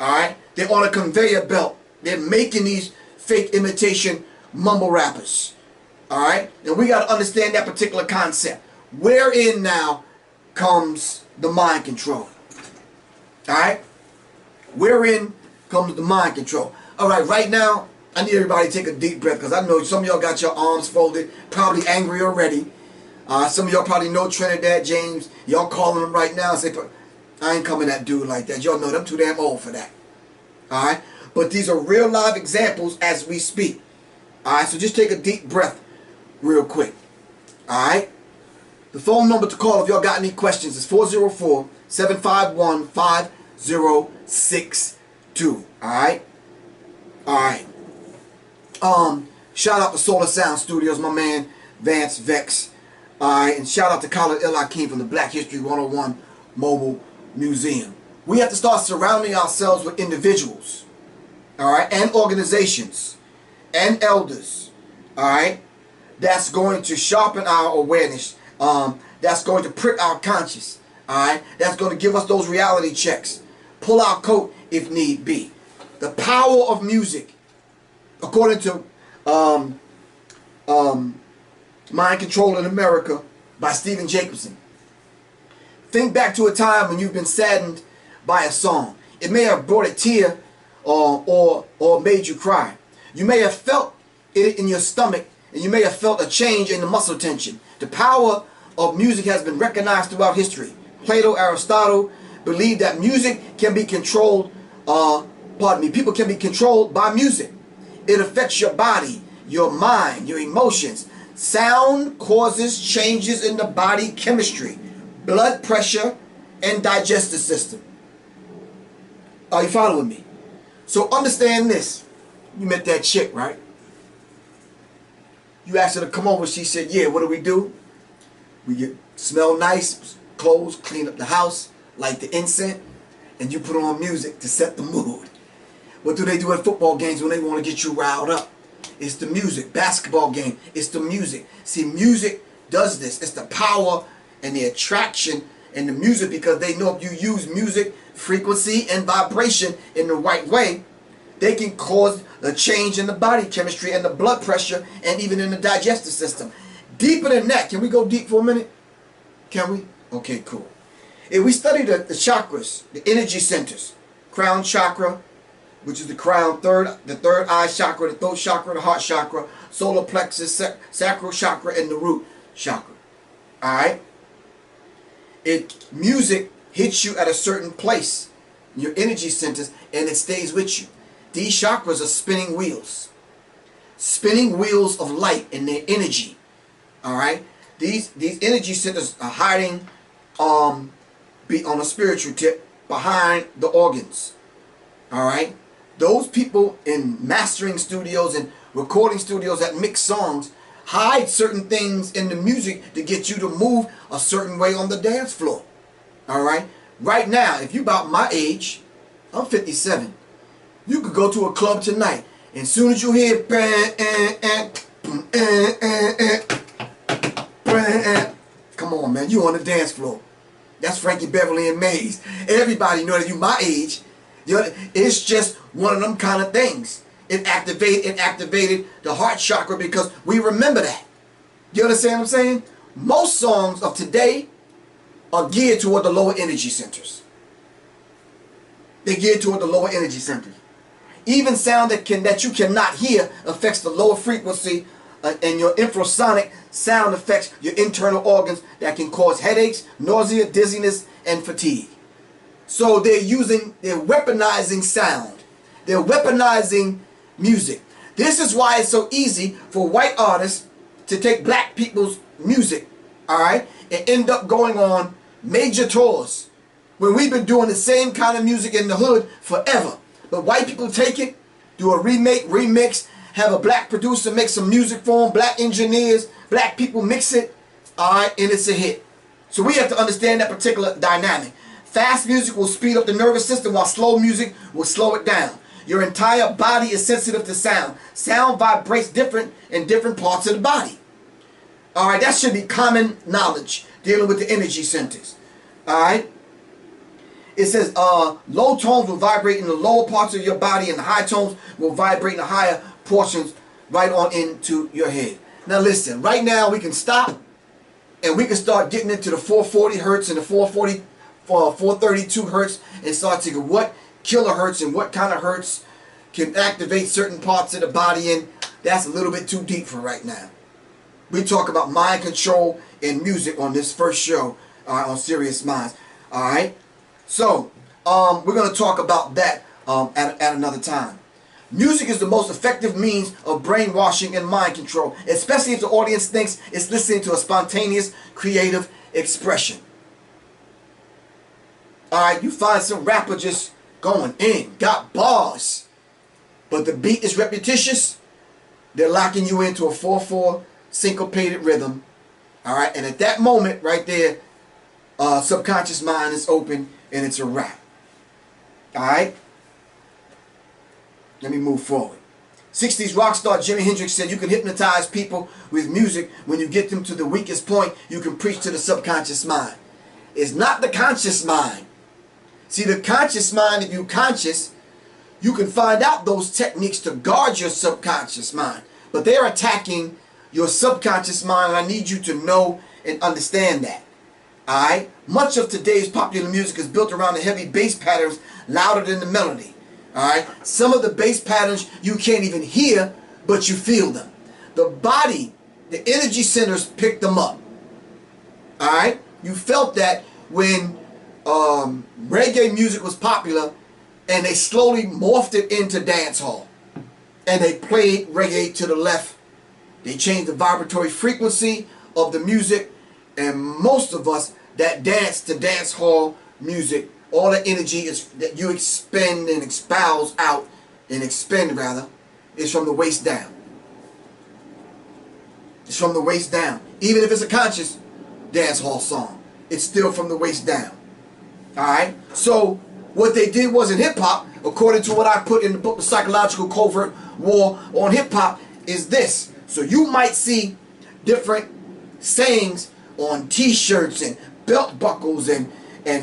All right. They're on a conveyor belt. They're making these fake imitation mumble rappers. All right, and we got to understand that particular concept. Wherein now comes the mind control. All right, wherein comes the mind control. All right, right now, I need everybody to take a deep breath because I know some of y'all got your arms folded, probably angry already. Some of y'all probably know Trinidad James. Y'all calling him right now and say, I ain't coming at dude like that. Y'all know them too damn old for that. All right, but these are real live examples as we speak. All right, so just take a deep breath real quick. Alright? The phone number to call if y'all got any questions is 404-751-5062. Alright? Alright. Shout out to Solar Sound Studios, my man Vance Vex. Alright, and shout out to Khalid El Hakim from the Black History 101 Mobile Museum. We have to start surrounding ourselves with individuals. Alright, and organizations. And elders. Alright? That's going to sharpen our awareness. That's going to prick our conscience. Alright? That's going to give us those reality checks. Pull our coat if need be. The power of music. According to Mind Control in America by Stephen Jacobson. Think back to a time when you've been saddened by a song. It may have brought a tear or made you cry. You may have felt it in your stomach. And you may have felt a change in the muscle tension. The power of music has been recognized throughout history. Plato, Aristotle believed that music can be controlled, people can be controlled by music. It affects your body, your mind, your emotions. Sound causes changes in the body chemistry, blood pressure, and digestive system. Are you following me? So understand this. You met that chick, right? You asked her to come over. She said, yeah, what do? We get smell nice, clothes, clean up the house, light the incense, and you put on music to set the mood. What do they do at football games when they want to get you riled up? It's the music. Basketball game, it's the music. See, music does this. It's the power and the attraction in the music because they know if you use music, frequency, and vibration in the right way, they can cause a change in the body chemistry and the blood pressure and even in the digestive system. Deeper than that, can we go deep for a minute? Can we? Okay, cool. If we study the chakras, the energy centers, crown chakra, which is the crown, the third eye chakra, the throat chakra, the heart chakra, solar plexus, sacral chakra, and the root chakra. Alright? Music hits you at a certain place, your energy centers, and it stays with you. These chakras are spinning wheels of light and their energy. All right, these energy centers are hiding, be on a spiritual tip, behind the organs. All right, those people in mastering studios and recording studios that mix songs hide certain things in the music to get you to move a certain way on the dance floor. All right, right now, if you about my age, I'm 57. You could go to a club tonight, and as soon as you hear, come on, man, you on the dance floor. That's Frankie Beverly and Maze. Everybody know that you my age. It's just one of them kind of things. It activated the heart chakra because we remember that. You understand what I'm saying? Most songs of today are geared toward the lower energy centers. They're geared toward the lower energy centers. Even sound that you cannot hear affects the lower frequency, and your infrasonic sound affects your internal organs that can cause headaches, nausea, dizziness, and fatigue. So they're weaponizing sound. They're weaponizing music. This is why it's so easy for white artists to take black people's music, all right, and end up going on major tours when we've been doing the same kind of music in the hood forever. But white people take it, do a remix, have a black producer make some music for them, black engineers, black people mix it, all right, and it's a hit. So we have to understand that particular dynamic. Fast music will speed up the nervous system while slow music will slow it down. Your entire body is sensitive to sound. Sound vibrates different in different parts of the body. All right, that should be common knowledge dealing with the energy centers. All right. It says low tones will vibrate in the lower parts of your body and the high tones will vibrate in the higher portions right on into your head. Now listen, right now we can stop and we can start getting into the 440 hertz and the 432 hertz and start to get what kilohertz and what kind of hertz can activate certain parts of the body, and that's a little bit too deep for right now. We talk about mind control and music on this first show on Sirius Minds. All right, so we're going to talk about that at another time. Music is the most effective means of brainwashing and mind control, especially if the audience thinks it's listening to a spontaneous, creative expression. Alright, you find some rapper just going in, got bars, but the beat is repetitious. They're locking you into a 4/4 syncopated rhythm. Alright, and at that moment right there, subconscious mind is open and it's a wrap. Alright? Let me move forward. 60s rock star Jimi Hendrix said you can hypnotize people with music. When you get them to the weakest point, you can preach to the subconscious mind. It's not the conscious mind. See, the conscious mind, if you're conscious, you can find out those techniques to guard your subconscious mind. But they're attacking your subconscious mind, and I need you to know and understand that. Alright? Much of today's popular music is built around the heavy bass patterns louder than the melody. Alright? Some of the bass patterns you can't even hear, but you feel them. The body, the energy centers pick them up. Alright? You felt that when reggae music was popular and they slowly morphed it into dance hall. And they played reggae to the left. They changed the vibratory frequency of the music, and most of us that dance to dance hall music, all the energy is that you expend and expose out, and expend rather, is from the waist down. It's from the waist down. Even if it's a conscious dance hall song, it's still from the waist down. Alright? So what they did was in hip hop, according to what I put in the book, The Psychological Covert War on Hip Hop, is this. So you might see different sayings on t-shirts and belt buckles and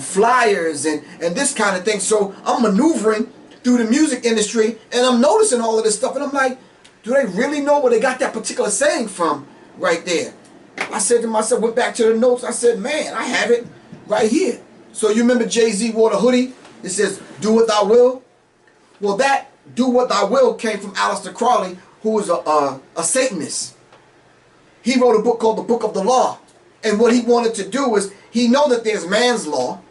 flyers and this kind of thing. So I'm maneuvering through the music industry and I'm noticing all of this stuff, and I'm like, do they really know where they got that particular saying from right there? I said to myself, went back to the notes, I said, man, I have it right here. So you remember Jay-Z wore the hoodie? It says, do what thou will. Well, that do what thou will came from Aleister Crowley, who was a Satanist. He wrote a book called The Book of the Law. And what he wanted to do was, he know that there's man's law.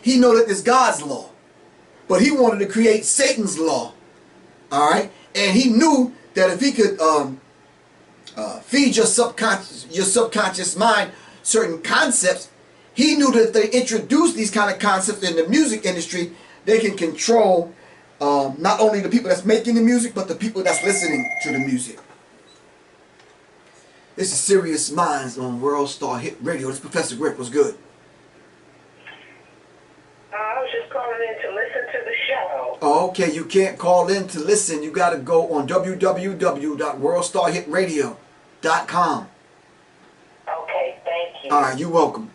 He know that there's God's law. But he wanted to create Satan's law. All right? And he knew that if he could feed your subconscious mind certain concepts, he knew that if they introduced these kind of concepts in the music industry, they can control not only the people that's making the music, but the people that's listening to the music. This is Sirius Minds on World Star Hit Radio. This is Professor Griff. What's good? I was just calling in to listen to the show. Okay, you can't call in to listen. You got to go on www.worldstarhitradio.com. Okay, thank you. All right, you're welcome.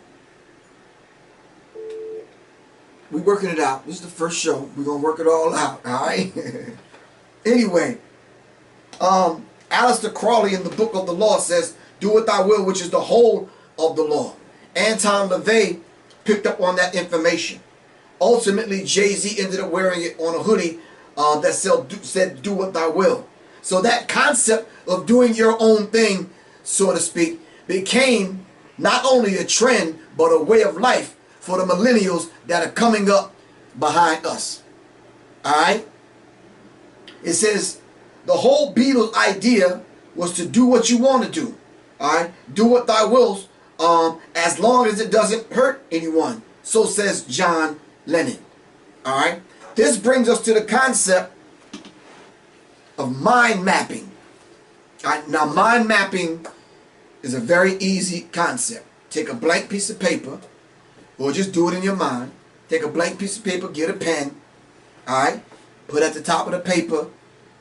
We're working it out. This is the first show. We're going to work it all out, all right? Anyway, Aleister Crowley in the Book of the Law says, do what thy will, which is the whole of the law. Anton LaVey picked up on that information. Ultimately, Jay-Z ended up wearing it on a hoodie that said, do what thy will. So that concept of doing your own thing, so to speak, became not only a trend, but a way of life for the millennials that are coming up behind us. Alright? It says, the whole Beatles idea was to do what you want to do. Alright? Do what thy wills, as long as it doesn't hurt anyone. So says John Lennon. Alright? This brings us to the concept of mind mapping. Alright? Now, mind mapping is a very easy concept. Take a blank piece of paper, or just do it in your mind. Take a blank piece of paper, get a pen. Alright? Put at the top of the paper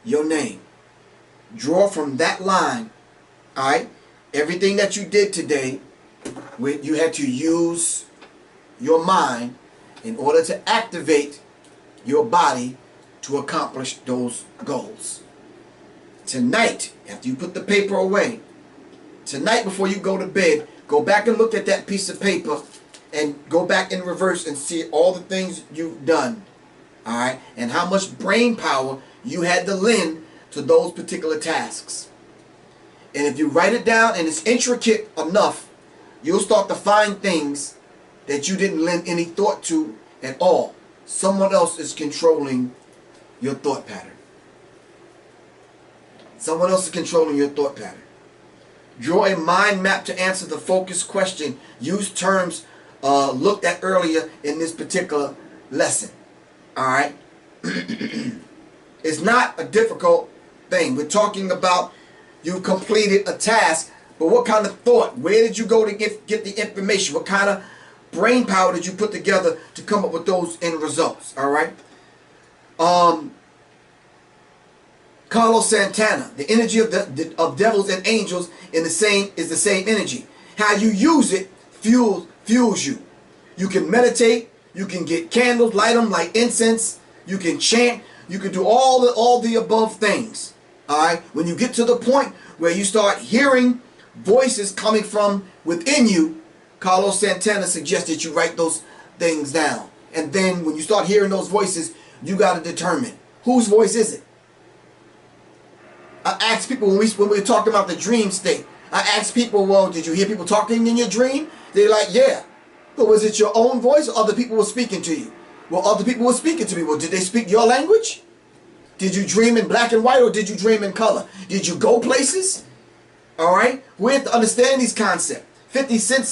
your name. Draw from that line, alright, everything that you did today, when you had to use your mind in order to activate your body to accomplish those goals. Tonight, after you put the paper away, tonight before you go to bed, go back and look at that piece of paper and go back in reverse and see all the things you've done, alright, and how much brain power you had to lend to those particular tasks. And if you write it down and it's intricate enough, you'll start to find things that you didn't lend any thought to at all. Someone else is controlling your thought pattern. Someone else is controlling your thought pattern. Draw a mind map to answer the focused question. Use terms looked at earlier in this particular lesson. Alright? It's not a difficult thing. We're talking about you completed a task, but what kind of thought? Where did you go to get the information? What kind of brain power did you put together to come up with those end results? Alright? Carlos Santana, the energy of devils and angels is the same energy. How you use it fuels you. You can meditate, you can get candles, light them like incense, you can chant, you can do all the above things. Alright? When you get to the point where you start hearing voices coming from within you, Carlos Santana suggested you write those things down. And then when you start hearing those voices, you got to determine whose voice is it. I asked people when we were talking about the dream state, I asked people, well, did you hear people talking in your dream? They're like, yeah. But was it your own voice or other people were speaking to you? Well, other people were speaking to me. Well, did they speak your language? Did you dream in black and white or did you dream in color? Did you go places? Alright? We have to understand these concepts. 50 Cent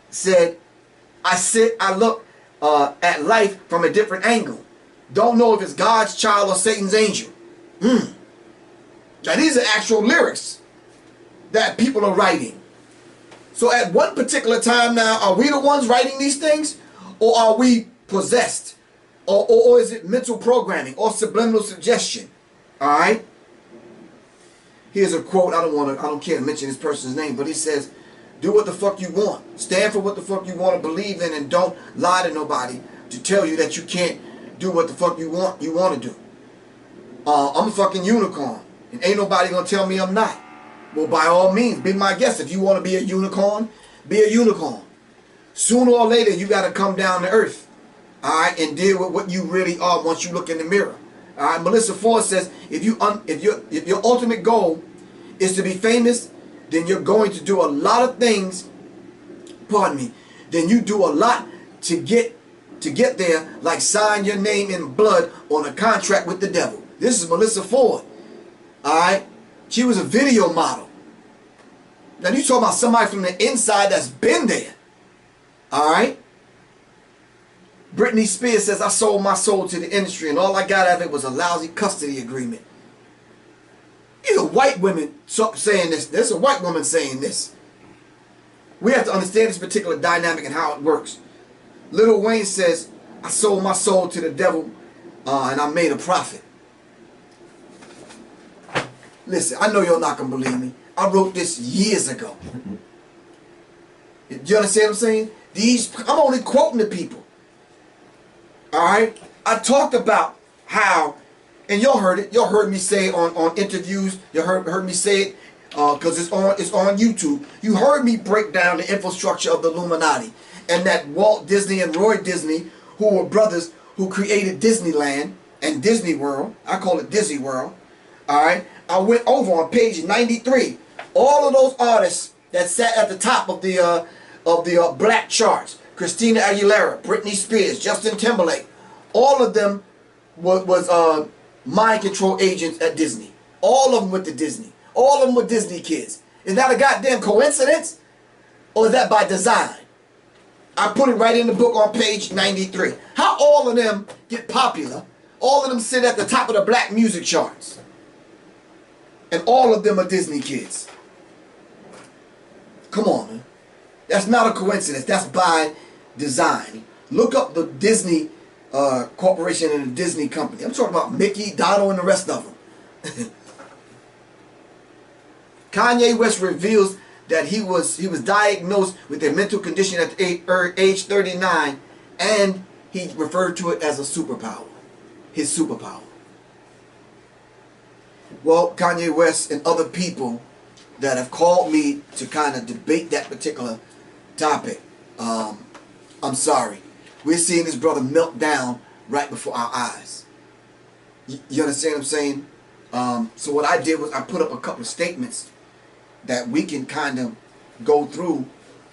said, I look at life from a different angle. Don't know if it's God's child or Satan's angel. Now these are actual lyrics that people are writing. So at one particular time now, are we the ones writing these things? Or are we possessed? Or is it mental programming or subliminal suggestion? Alright? Here's a quote. I don't care to mention this person's name, but he says, do what the fuck you want. Stand for what the fuck you want to believe in, and don't lie to nobody to tell you that you can't do what the fuck you want to do. I'm a fucking unicorn, and ain't nobody gonna tell me I'm not. Well, by all means, be my guest. If you want to be a unicorn, be a unicorn. Sooner or later, you got to come down to earth, alright, and deal with what you really are once you look in the mirror. Alright, Melissa Ford says, if your ultimate goal is to be famous, then you're going to do a lot of things, then you do a lot to get there, like sign your name in blood on a contract with the devil. This is Melissa Ford. Alright? She was a video model. Now you talking about somebody from the inside that's been there. Alright? Britney Spears says, I sold my soul to the industry and all I got out of it was a lousy custody agreement. These are white women saying this. There's a white woman saying this. We have to understand this particular dynamic and how it works. Lil Wayne says, I sold my soul to the devil and I made a profit. Listen, I know you're not going to believe me. I wrote this years ago. Do you understand what I'm saying? I'm only quoting the people. Alright? I talked about how And y'all heard it. Y'all heard me say it on interviews. You heard me say it because it's on YouTube. You heard me break down the infrastructure of the Illuminati, and that Walt Disney and Roy Disney, who were brothers who created Disneyland and Disney World. I call it Disney World. All right. I went over on page 93. All of those artists that sat at the top of the black charts: Christina Aguilera, Britney Spears, Justin Timberlake. All of them was mind control agents at Disney. All of them went to Disney. All of them were Disney kids. Is that a goddamn coincidence? Or is that by design? I put it right in the book on page 93. How all of them get popular, all of them sit at the top of the black music charts. And all of them are Disney kids. Come on, man. That's not a coincidence. That's by design. Look up the Disney Corporation and the Disney Company. I'm talking about Mickey, Donald, and the rest of them. Kanye West reveals that he was diagnosed with a mental condition at age 39, and he referred to it as a superpower. His superpower. Well, Kanye West and other people that have called me to kind of debate that particular topic, I'm sorry. We're seeing this brother melt down right before our eyes. You understand what I'm saying? So what I did was I put up a couple of statements that we can kind of go through,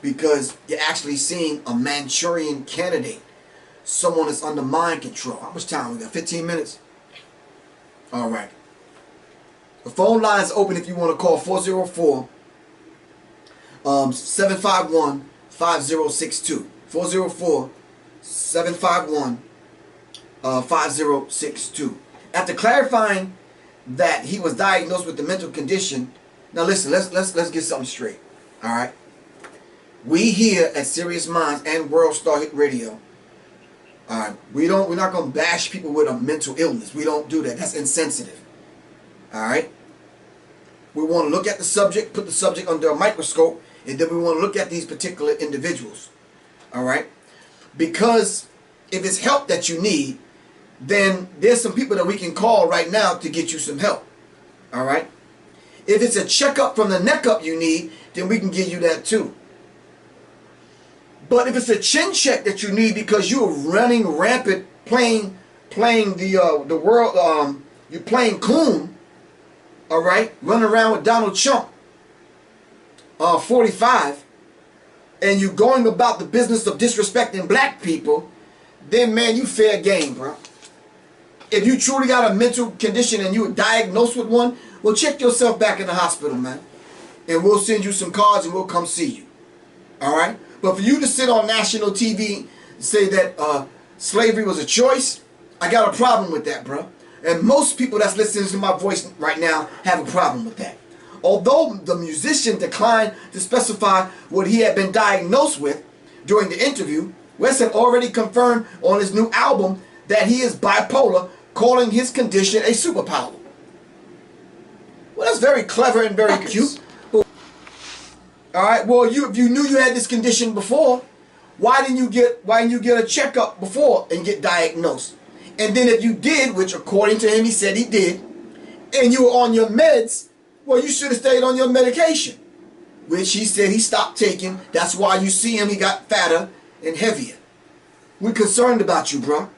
because you're actually seeing a Manchurian Candidate. Someone that's under mind control. How much time we got? 15 minutes? All right. The phone line is open if you want to call 404 751 5062. 404 751 5062. After clarifying that he was diagnosed with the mental condition, now listen, let's get something straight. All right. We here at Sirius Mindz and World Star Hit Radio, all right, we're not gonna bash people with a mental illness. We don't do that. That's insensitive. All right. We want to look at the subject, put the subject under a microscope, and then we want to look at these particular individuals. All right. Because if it's help that you need, then there's some people that we can call right now to get you some help. All right. If it's a checkup from the neck up you need, then we can give you that too. But if it's a chin check that you need because you're running rampant, playing the world, you're playing coon, all right, running around with Donald Trump, 45, and you're going about the business of disrespecting black people, then man, you fair game, bro. If you truly got a mental condition and you were diagnosed with one, well, check yourself back in the hospital, man. And we'll send you some cards and we'll come see you. All right? But for you to sit on national TV and say that slavery was a choice, I got a problem with that, bro. And most people that's listening to my voice right now have a problem with that. Although the musician declined to specify what he had been diagnosed with during the interview, West had already confirmed on his new album that he is bipolar, calling his condition a superpower. Well, that's very clever and very cute. All right. Well, if you knew you had this condition before, why didn't you get a checkup before and get diagnosed? And then if you did, which according to him he said he did, and you were on your meds, well, you should have stayed on your medication, which he said he stopped taking. That's why you see him, he got fatter and heavier. We're concerned about you, bro.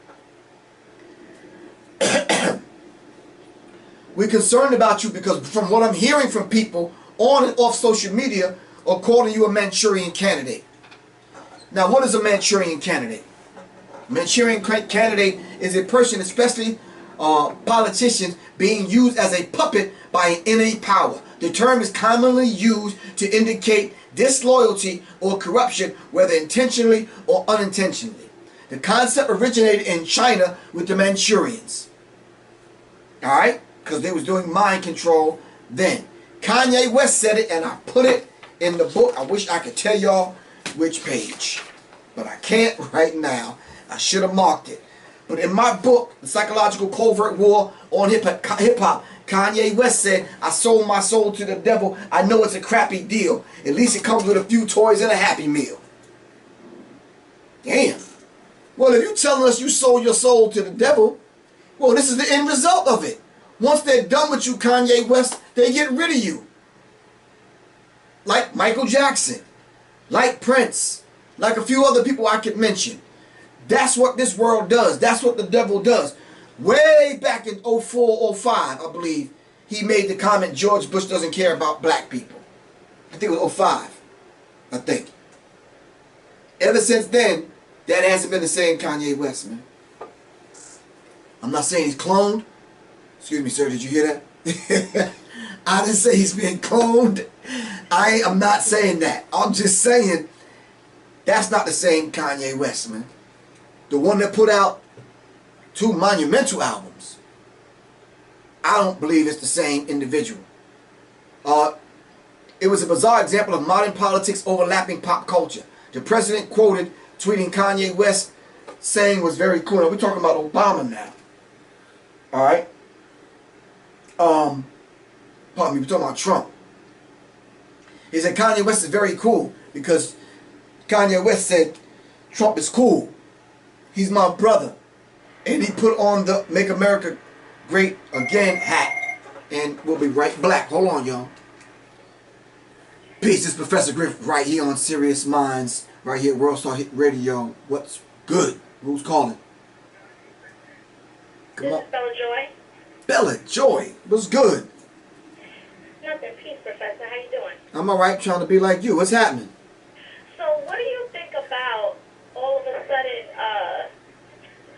We're concerned about you because from what I'm hearing from people on and off social media are calling you a Manchurian Candidate. Now, what is a Manchurian Candidate? Manchurian Candidate is a person, especially politicians, being used as a puppet by an enemy power. The term is commonly used to indicate disloyalty or corruption, whether intentionally or unintentionally. The concept originated in China with the Manchurians. All right? Because they was doing mind control then. Kanye West said it, and I put it in the book. I wish I could tell y'all which page, but I can't right now. I should have marked it. But in my book, The Psychological Covert War on Hip-Hop, Kanye West said, I sold my soul to the devil. I know it's a crappy deal. At least it comes with a few toys and a Happy Meal. Damn. Well, if you're telling us you sold your soul to the devil, Well, this is the end result of it. Once they're done with you, Kanye West, they get rid of you. Like Michael Jackson, like Prince, like a few other people I could mention. That's what this world does. That's what the devil does. Way back in 04, 05, I believe, he made the comment, George Bush doesn't care about black people. I think it was 05, I think. Ever since then, that hasn't been the same Kanye West, man. I'm not saying he's cloned. Excuse me, sir, did you hear that? I didn't say he's being cloned. I am not saying that. I'm just saying that's not the same Kanye West, man. The one that put out 2 monumental albums. I don't believe it's the same individual. It was a bizarre example of modern politics overlapping pop culture. The president quoted tweeting Kanye West saying was very cool. Now, we're talking about Obama now. Alright? Pardon me, we're talking about Trump. He said Kanye West is very cool because Kanye West said Trump is cool. He's my brother. And he put on the Make America Great Again hat. And we'll be right back. Hold on, y'all. Peace, it's Professor Griff right here on Sirius Mindz, right here at World Star Hit Radio. What's good? Who's calling? Come on. This is Bella Joy. Bella Joy, what's good? Nothing. Peace, Professor. How you doing? I'm alright, trying to be like you. What's happening? So, what do you think about all of a sudden,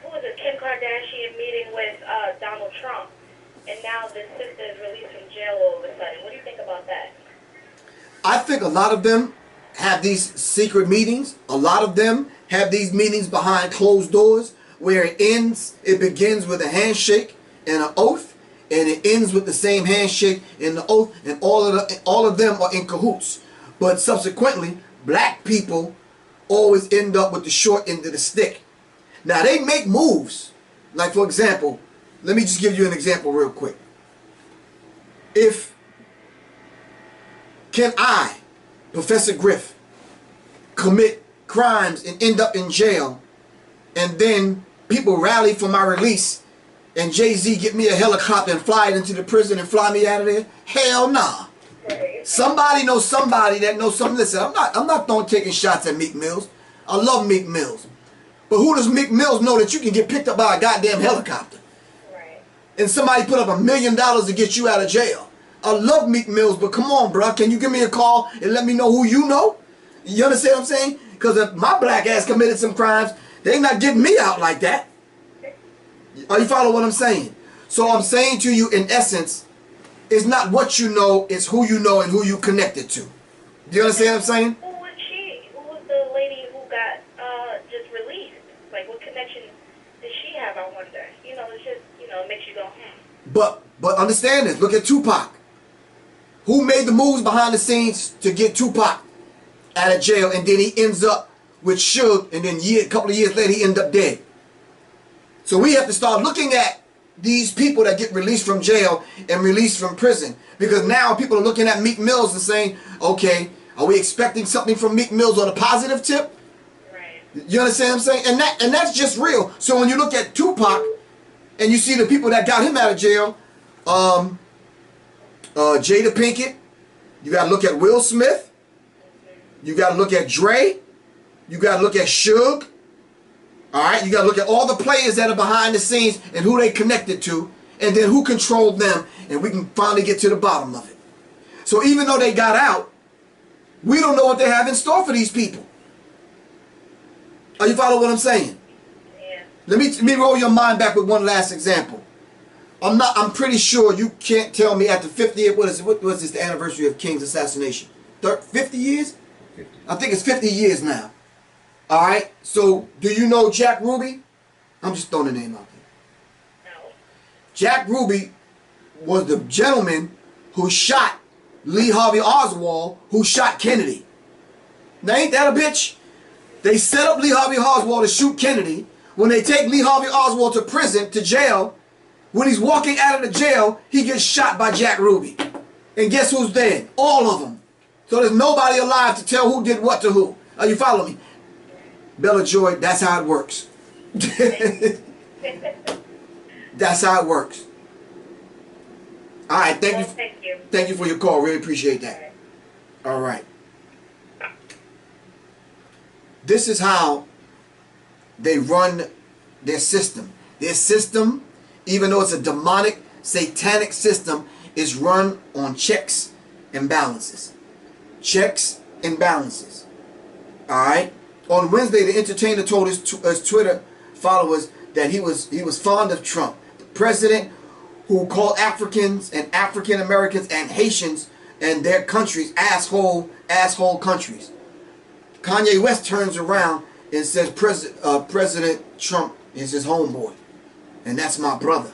who was it, Kim Kardashian meeting with Donald Trump, and now the sister is released from jail all of a sudden? What do you think about that? I think a lot of them have these secret meetings. A lot of them have these meetings behind closed doors where it begins with a handshake and an oath, and it ends with the same handshake and the oath, and all of them are in cahoots. But subsequently, black people always end up with the short end of the stick. Now, they make moves. Like, for example, let me just give you an example real quick. Can I, Professor Griff, commit crimes and end up in jail, and then people rally for my release, and Jay-Z get me a helicopter and fly it into the prison and fly me out of there? Hell nah. Right. Somebody knows somebody that knows something. Listen, I'm not taking shots at Meek Mills. I love Meek Mills. But who does Meek Mills know that you can get picked up by a goddamn helicopter? Right. And somebody put up $1 million to get you out of jail. I love Meek Mills, but come on, bro. Can you give me a call and let me know who you know? You understand what I'm saying? Because if my black ass committed some crimes, they not getting me out like that. Are you following what I'm saying? So I'm saying to you, in essence, it's not what you know, it's who you know and who you connected to. Do you understand what I'm saying? Who was she? Who was the lady who got just released? Like, what connection did she have, I wonder? You know, it's just, it makes you go, But understand this. Look at Tupac. Who made the moves behind the scenes to get Tupac out of jail, and then he ends up with Suge, and then a couple of years later he ends up dead. So we have to start looking at these people that get released from jail and released from prison, because now people are looking at Meek Mills and saying, okay, are we expecting something from Meek Mills on a positive tip? right. You understand what I'm saying? And that's just real. So when you look at Tupac and you see the people that got him out of jail, Jada Pinkett, you got to look at Will Smith, you got to look at Dre, you got to look at Suge, all right? You got to look at all the players that are behind the scenes and who they connected to, and then who controlled them, and we can finally get to the bottom of it. So even though they got out, we don't know what they have in store for these people. Are you following what I'm saying? Yeah. Let me roll your mind back with one last example. I'm pretty sure you can't tell me at the 50th, what was this, the anniversary of King's assassination? 50 years? 50. I think it's 50 years now. Alright, so do you know Jack Ruby? I'm just throwing the name out there. No. Jack Ruby was the gentleman who shot Lee Harvey Oswald, who shot Kennedy. Now ain't that a bitch? They set up Lee Harvey Oswald to shoot Kennedy. When they take Lee Harvey Oswald to prison, to jail, when he's walking out of the jail, he gets shot by Jack Ruby. And guess who's dead? All of them. So there's nobody alive to tell who did what to who. Are you following me? Bella Joy, that's how it works. That's how it works. All right, thank you. Thank you. Thank you for your call. Really appreciate that. All right. This is how they run their system. Their system, even though it's a demonic, satanic system, is run on checks and balances. Checks and balances. All right. On Wednesday, the entertainer told his Twitter followers that he was fond of Trump, the president who called Africans and African Americans and Haitians and their countries asshole countries. Kanye West turns around and says President Trump is his homeboy, and that's my brother.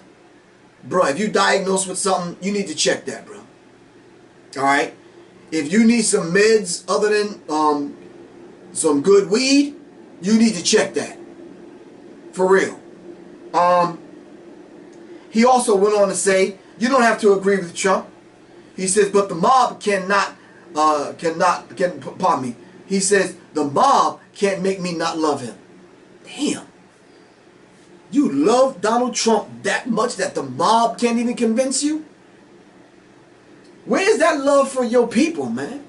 Bro, if you diagnosed with something, you need to check that, bro. All right. If you need some meds other than some good weed, you need to check that. For real. He also went on to say, you don't have to agree with Trump. He says, but the mob pardon me. He says, the mob can't make me not love him. Damn. You love Donald Trump that much that the mob can't even convince you? Where's that love for your people, man?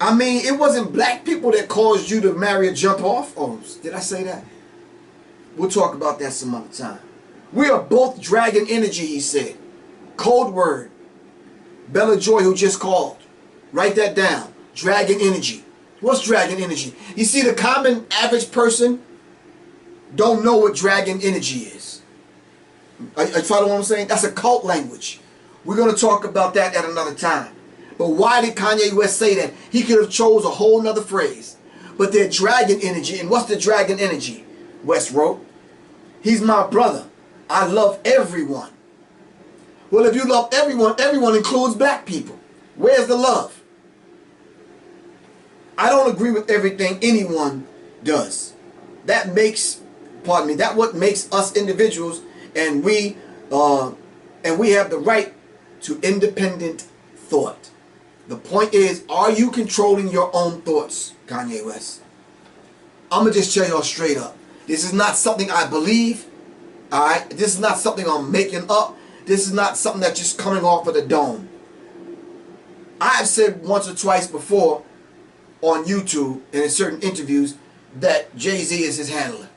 I mean, it wasn't black people that caused you to marry a jump off. Oh, did I say that? We'll talk about that some other time. We are both dragon energy, he said. Code word. Bella Joy, who just called. Write that down. Dragon energy. What's dragon energy? You see, the common average person don't know what dragon energy is. I follow what I'm saying? That's a cult language. We're going to talk about that at another time. But why did Kanye West say that? He could have chose a whole nother phrase. But they're dragon energy. And what's the dragon energy? West wrote, he's my brother. I love everyone. Well, if you love everyone, everyone includes black people. Where's the love? I don't agree with everything anyone does. That makes, pardon me, that what makes us individuals, and we have the right to independent thought. The point is, are you controlling your own thoughts, Kanye West? I'm going to just tell y'all straight up. This is not something I believe. Alright? This is not something I'm making up. This is not something that's just coming off of the dome. I've said once or twice before on YouTube and in certain interviews that Jay-Z is his handler.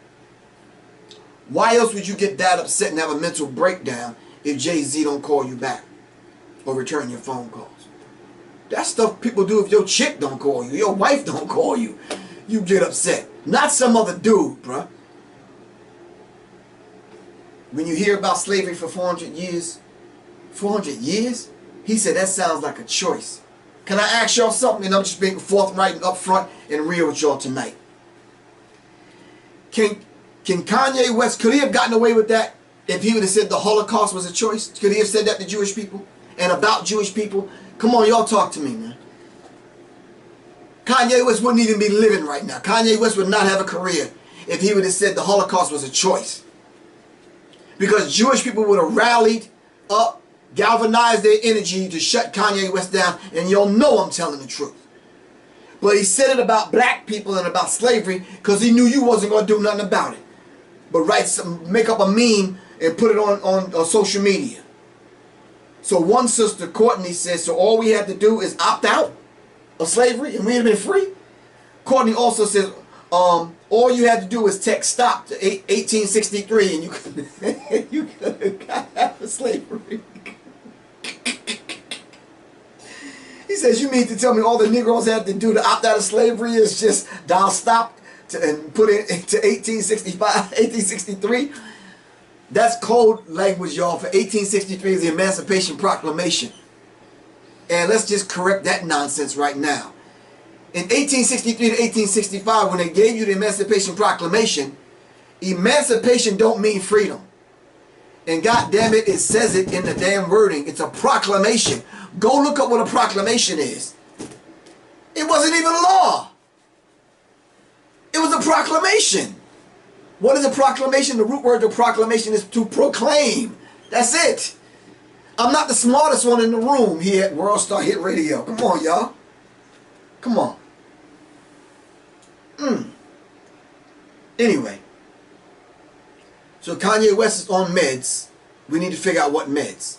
Why else would you get that upset and have a mental breakdown if Jay-Z don't call you back or return your phone calls? That's stuff people do if your chick don't call you, your wife don't call you. You get upset. Not some other dude, bruh. When you hear about slavery for 400 years, 400 years? He said that sounds like a choice. Can I ask y'all something? And I'm just being forthright and upfront and real with y'all tonight. Can Kanye West, could he have gotten away with that if he would have said the Holocaust was a choice? Could he have said that to Jewish people and about Jewish people? Come on, y'all talk to me, man. Kanye West wouldn't even be living right now. Kanye West would not have a career if he would have said the Holocaust was a choice. Because Jewish people would have rallied up, galvanized their energy to shut Kanye West down, and y'all know I'm telling the truth. But he said it about black people and about slavery because he knew you wasn't going to do nothing about it. But make up a meme and put it on social media. So one sister, Courtney, says, so all we had to do is opt out of slavery and we'd have been free? Courtney also says, all you had to do is text stop to 1863 and you could have got out of slavery. He says, you mean to tell me all the Negroes had to do to opt out of slavery is just dial stop and put it into 1865, 1863? That's code language, y'all, for 1863 is the Emancipation Proclamation. And let's just correct that nonsense right now. In 1863 to 1865, when they gave you the Emancipation Proclamation, emancipation don't mean freedom. And God damn it, it says it in the damn wording. It's a proclamation. Go look up what a proclamation is. It wasn't even law. It was a proclamation. What is a proclamation? The root word of proclamation is to proclaim. That's it. I'm not the smartest one in the room here at World Star Hit Radio. Come on, y'all. Come on. Anyway. So Kanye West is on meds. We need to figure out what meds.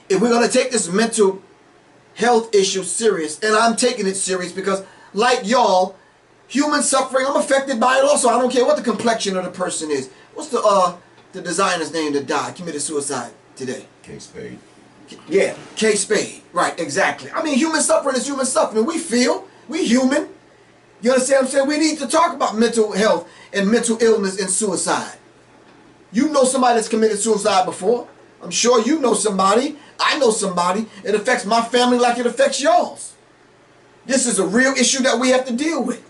If we're going to take this mental health issue serious, and I'm taking it serious because, like y'all, human suffering, I'm affected by it also. I don't care what the complexion of the person is. What's the designer's name that died, committed suicide today? K-Spade. Yeah, K-Spade. Right, exactly. I mean, human suffering is human suffering. We feel. We human. You understand what I'm saying? We need to talk about mental health and mental illness and suicide. You know somebody that's committed suicide before. I'm sure you know somebody. I know somebody. It affects my family like it affects y'all's. This is a real issue that we have to deal with.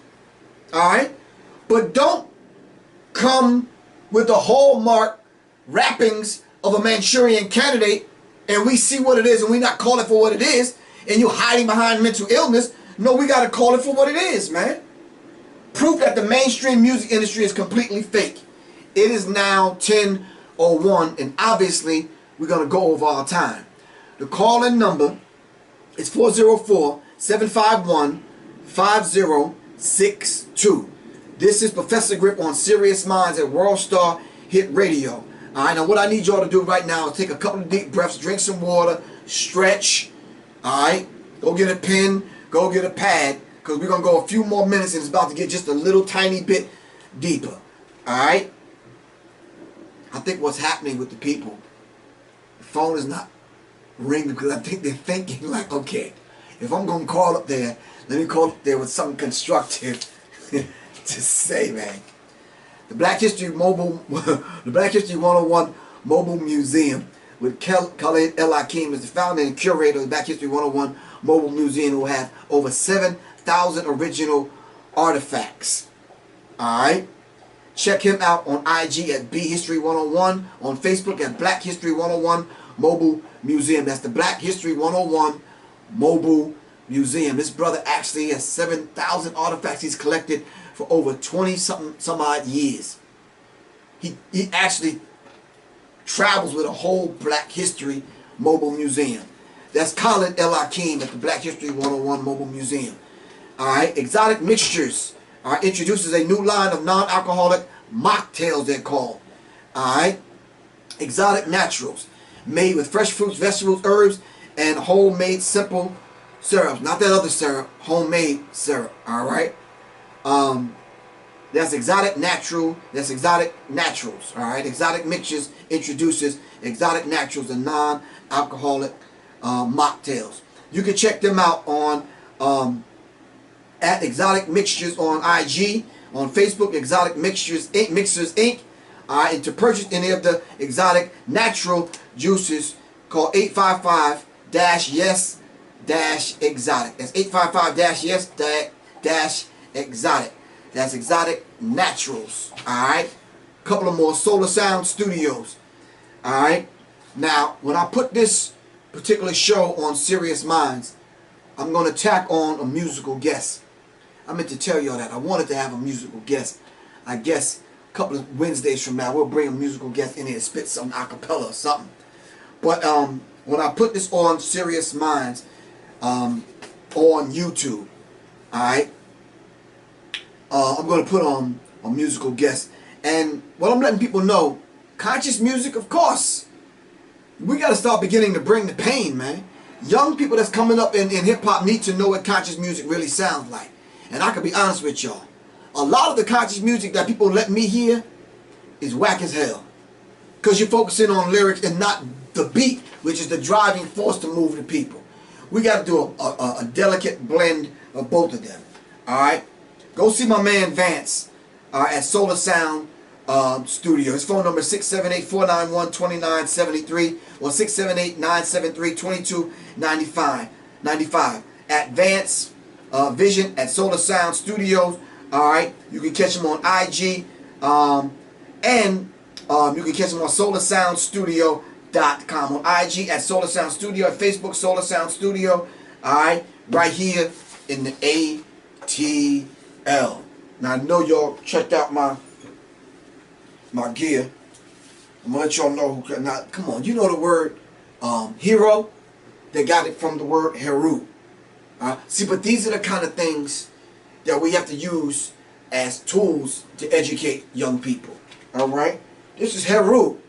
Alright? But don't come with the hallmark wrappings of a Manchurian Candidate and we see what it is and we not call it for what it is and you're hiding behind mental illness. No, we got to call it for what it is, man. Proof that the mainstream music industry is completely fake. It is now 10:01 and obviously we're going to go over our time. The call-in number is 404-751-5062. This is Professor Griff on Sirius Mindz at World Star Hit Radio. Alright, now what I need y'all to do right now is take a couple of deep breaths, drink some water, stretch. Alright, go get a pen, go get a pad, because we're going to go a few more minutes and it's about to get just a little tiny bit deeper. Alright? I think what's happening with the people, the phone is not ringing because I think they're thinking like, okay, if I'm going to call up there, let me call up there with something constructive to say, man. The Black History 101 Mobile Museum with Khalid El Hakim is the founder and curator of the Black History 101 Mobile Museum, who have over 7,000 original artifacts. Alright? Check him out on IG at BHistory101, on Facebook at Black History 101 Mobile Museum. That's the Black History 101 Mobile Museum. This brother actually has 7,000 artifacts he's collected for over 20-some odd years. He actually travels with a whole Black History Mobile Museum. That's Khalid El Hakim at the Black History 101 Mobile Museum. Alright, Exotic Mixtures introduces a new line of non-alcoholic mocktails, they're called. Alright, Exotic Naturals, made with fresh fruits, vegetables, herbs, and homemade simple syrups. Not that other syrup, homemade syrup. Alright, that's Exotic Natural, that's Exotic Naturals. Alright, Exotic Mixtures introduces Exotic Naturals, and non-alcoholic mocktails. You can check them out on at Exotic Mixtures on IG, on Facebook, Exotic Mixtures Inc. And to purchase any of the exotic natural juices, call 855-YES-EXOTIC. That's 855-YES-EXOTIC. That's Exotic Naturals. Alright? Couple of more, Solar Sound Studios. Alright? Now, when I put this particular show on Sirius Mindz, I'm going to tack on a musical guest. I meant to tell y'all that. I wanted to have a musical guest. I guess a couple of Wednesdays from now, we'll bring a musical guest in here and spit some a cappella or something. But when I put this on Sirius Mindz, on YouTube, alright, I'm going to put on a musical guest. And what I'm letting people know, conscious music, of course, we got to start beginning to bring the pain, man. Young people that's coming up in hip-hop need to know what conscious music really sounds like. And I can be honest with y'all. A lot of the conscious music that people let me hear is whack as hell. Because you're focusing on lyrics and not the beat, which is the driving force to move the people. We got to do a delicate blend of both of them. Alright? Go see my man Vance at Solar Sound Studio. His phone number is 678-491-2973 or 678-973-2295. At Vance Vision at Solar Sound Studios. Alright, you can catch him on IG, and you can catch him on solarsoundstudio.com. On IG at Solar Sound Studio, at Facebook Solar Sound Studio. Alright, right here in the ATL. Now I know y'all checked out my gear. I'm gonna let y'all know who. Now come on, you know the word hero? They got it from the word heru. See, but these are the kind of things that we have to use as tools to educate young people. Alright? This is Heru.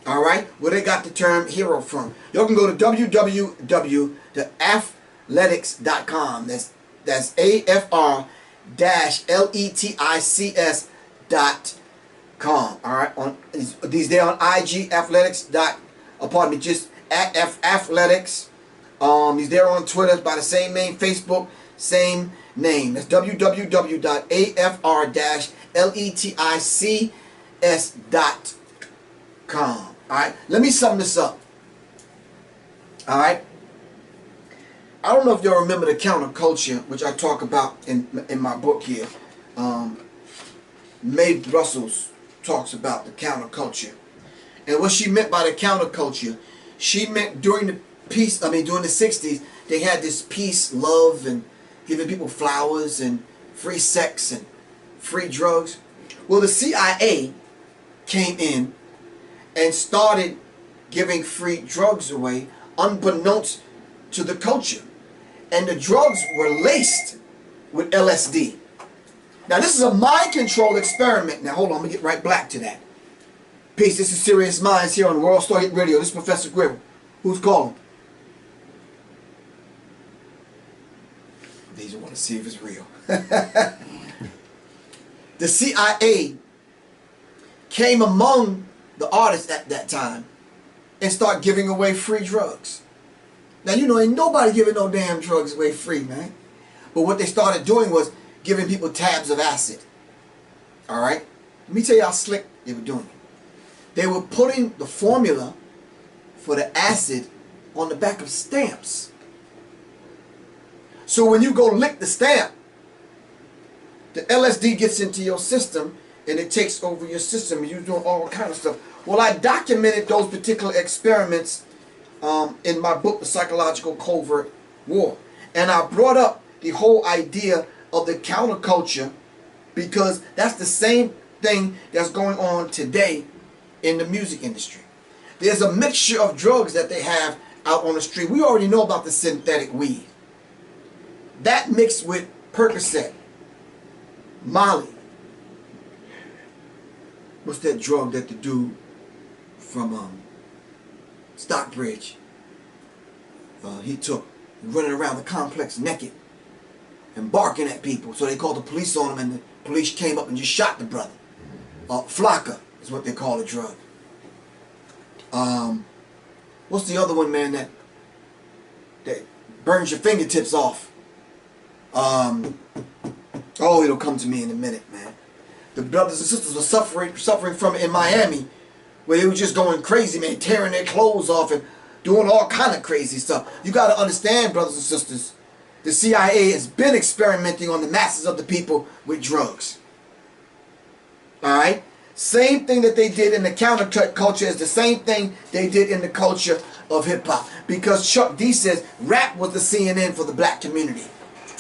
Alright? Where they got the term hero from. Y'all can go to www.athletics.com. That's AFR-LETICS.com. Alright? On these there on IG athletics just at athletics. He's there on Twitter by the same name, Facebook, same name. That's www.afr-letics.com. Alright, let me sum this up. Alright. I don't know if y'all remember the counterculture, which I talk about in my book here. Mae Brussels talks about the counterculture. And what she meant by the counterculture, she meant during the 60s, they had this peace, love, and giving people flowers and free sex and free drugs. Well, the CIA came in and started giving free drugs away unbeknownst to the culture. And the drugs were laced with LSD. Now, this is a mind control experiment. Now, hold on, I'm going to get right back to that. Peace, this is Sirius Mindz here on World Star Hit Radio. This is Professor Griff. Who's calling? These want to see if it's real. The CIA came among the artists at that time and start giving away free drugs. Now, you know, ain't nobody giving no damn drugs away free, man. But what they started doing was giving people tabs of acid. Alright? Let me tell you how slick they were doing it. They were putting the formula for the acid on the back of stamps. So when you go lick the stamp, the LSD gets into your system and it takes over your system and you're doing all kind of stuff. Well, I documented those particular experiments in my book, The Psychological Covert War. And I brought up the whole idea of the counterculture because that's the same thing that's going on today in the music industry. There's a mixture of drugs that they have out on the street. We already know about the synthetic weed. That mixed with Percocet, Molly. What's that drug that the dude from Stockbridge he took, running around the complex naked and barking at people. So they called the police on him and the police came up and just shot the brother. Flocka is what they call the drug. What's the other one, man, that burns your fingertips off? Oh, it'll come to me in a minute, man. The brothers and sisters were suffering from it in Miami, where they were just going crazy, man, tearing their clothes off and doing all kind of crazy stuff. You got to understand, brothers and sisters, the CIA has been experimenting on the masses of the people with drugs. Alright? Same thing that they did in the counterculture is the same thing they did in the culture of hip-hop. Because Chuck D says rap was the CNN for the black community.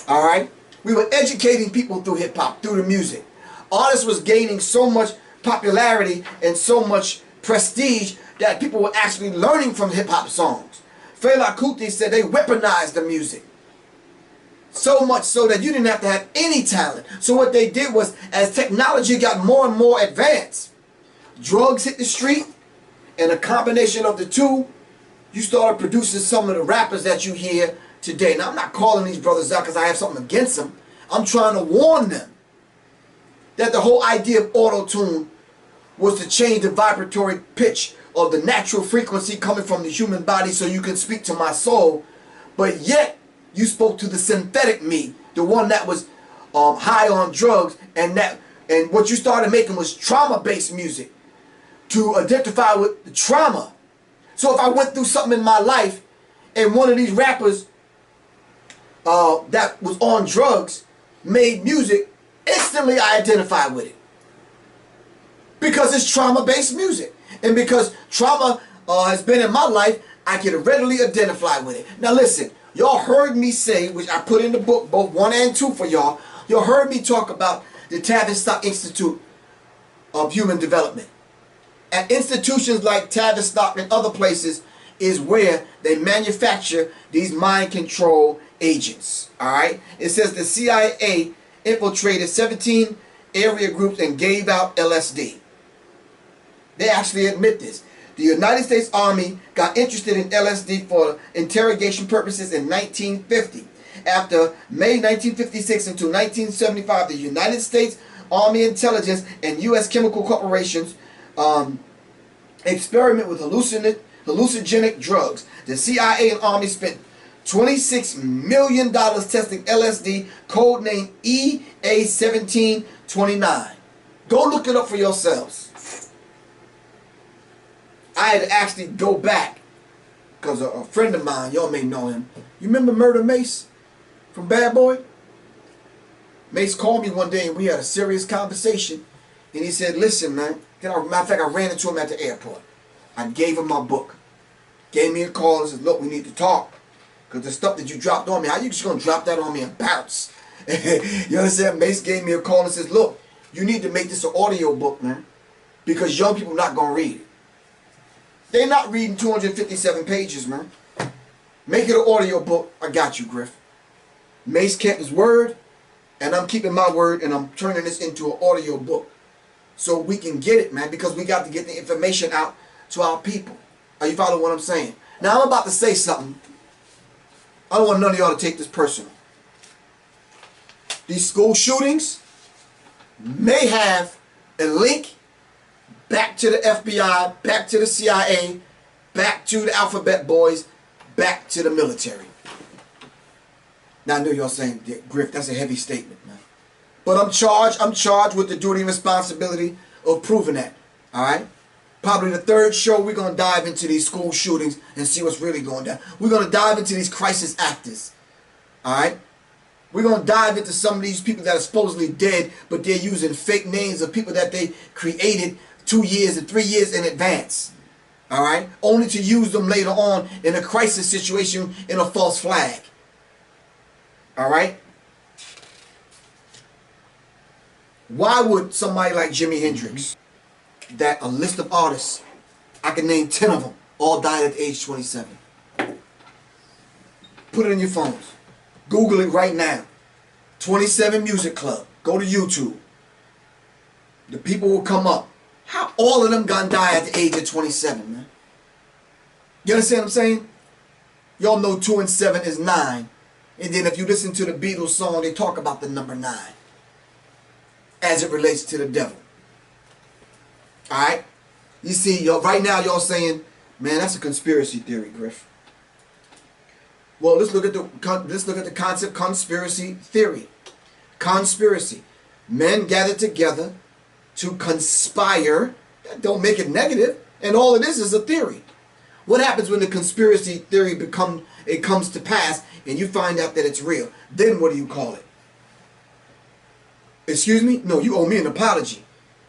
Alright? We were educating people through hip-hop, through the music. Artists was gaining so much popularity and so much prestige that people were actually learning from hip-hop songs. Fela Kuti said they weaponized the music. So much so that you didn't have to have any talent. So what they did was, as technology got more and more advanced, drugs hit the street, and a combination of the two, you started producing some of the rappers that you hear today. Now, I'm not calling these brothers out because I have something against them. I'm trying to warn them that the whole idea of auto-tune was to change the vibratory pitch of the natural frequency coming from the human body so you can speak to my soul, but yet you spoke to the synthetic me, the one that was high on drugs, and what you started making was trauma-based music to identify with the trauma. So if I went through something in my life and one of these rappers that was on drugs made music, instantly I identify with it. Because it's trauma-based music. And because trauma has been in my life, I can readily identify with it. Now listen, y'all heard me say, which I put in the book, both 1 and 2 for y'all, y'all heard me talk about the Tavistock Institute of Human Development. At institutions like Tavistock and other places is where they manufacture these mind control agents. Alright? It says the CIA infiltrated 17 area groups and gave out LSD. They actually admit this. The United States Army got interested in LSD for interrogation purposes in 1950. After May 1956 until 1975, the United States Army Intelligence and U.S. Chemical Corporations experiment with hallucinogenic drugs. The CIA and Army spent $26 million testing LSD, codename EA-1729. Go look it up for yourselves. I had to actually go back because a friend of mine, y'all may know him. You remember Murder Mace from Bad Boy? Mace called me one day and we had a serious conversation. And he said, listen, man. Matter of fact, I ran into him at the airport. I gave him my book. Gave me a call and said, look, we need to talk. Because the stuff that you dropped on me, how you just going to drop that on me and bounce? You understand? Mace gave me a call and says, look, you need to make this an audio book, man. Because young people are not going to read it. They're not reading 257 pages, man. Make it an audio book. I got you, Griff. Mace kept his word, and I'm keeping my word, and I'm turning this into an audio book. So we can get it, man, because we got to get the information out to our people. Are you following what I'm saying? Now, I'm about to say something. I don't want none of y'all to take this personal. These school shootings may have a link back to the FBI, back to the CIA, back to the Alphabet Boys, back to the military. Now, I know y'all saying, Griff, that's a heavy statement, man. But I'm charged with the duty and responsibility of proving that. All right? Probably the third show, we're going to dive into these school shootings and see what's really going down. We're going to dive into these crisis actors. All right? We're going to dive into some of these people that are supposedly dead, but they're using fake names of people that they created 2 years and 3 years in advance. All right? Only to use them later on in a crisis situation in a false flag. All right? Why would somebody like Jimi Hendrix, that a list of artists, I can name 10 of them, all died at the age 27? Put it in your phones. Google it right now. 27 Music Club. Go to YouTube. The people will come up. How all of them gonna die at the age of 27, man? You understand what I'm saying? Y'all know 2 and 7 is 9. And then if you listen to the Beatles song, they talk about the number 9 as it relates to the devil. Alright? You see, y'all right now y'all saying, man, that's a conspiracy theory, Griff. Well, let's look at the concept conspiracy theory. Conspiracy. Men gather together to conspire. That don't make it negative. And all it is a theory. What happens when the conspiracy theory comes to pass and you find out that it's real? Then what do you call it? Excuse me? No, you owe me an apology.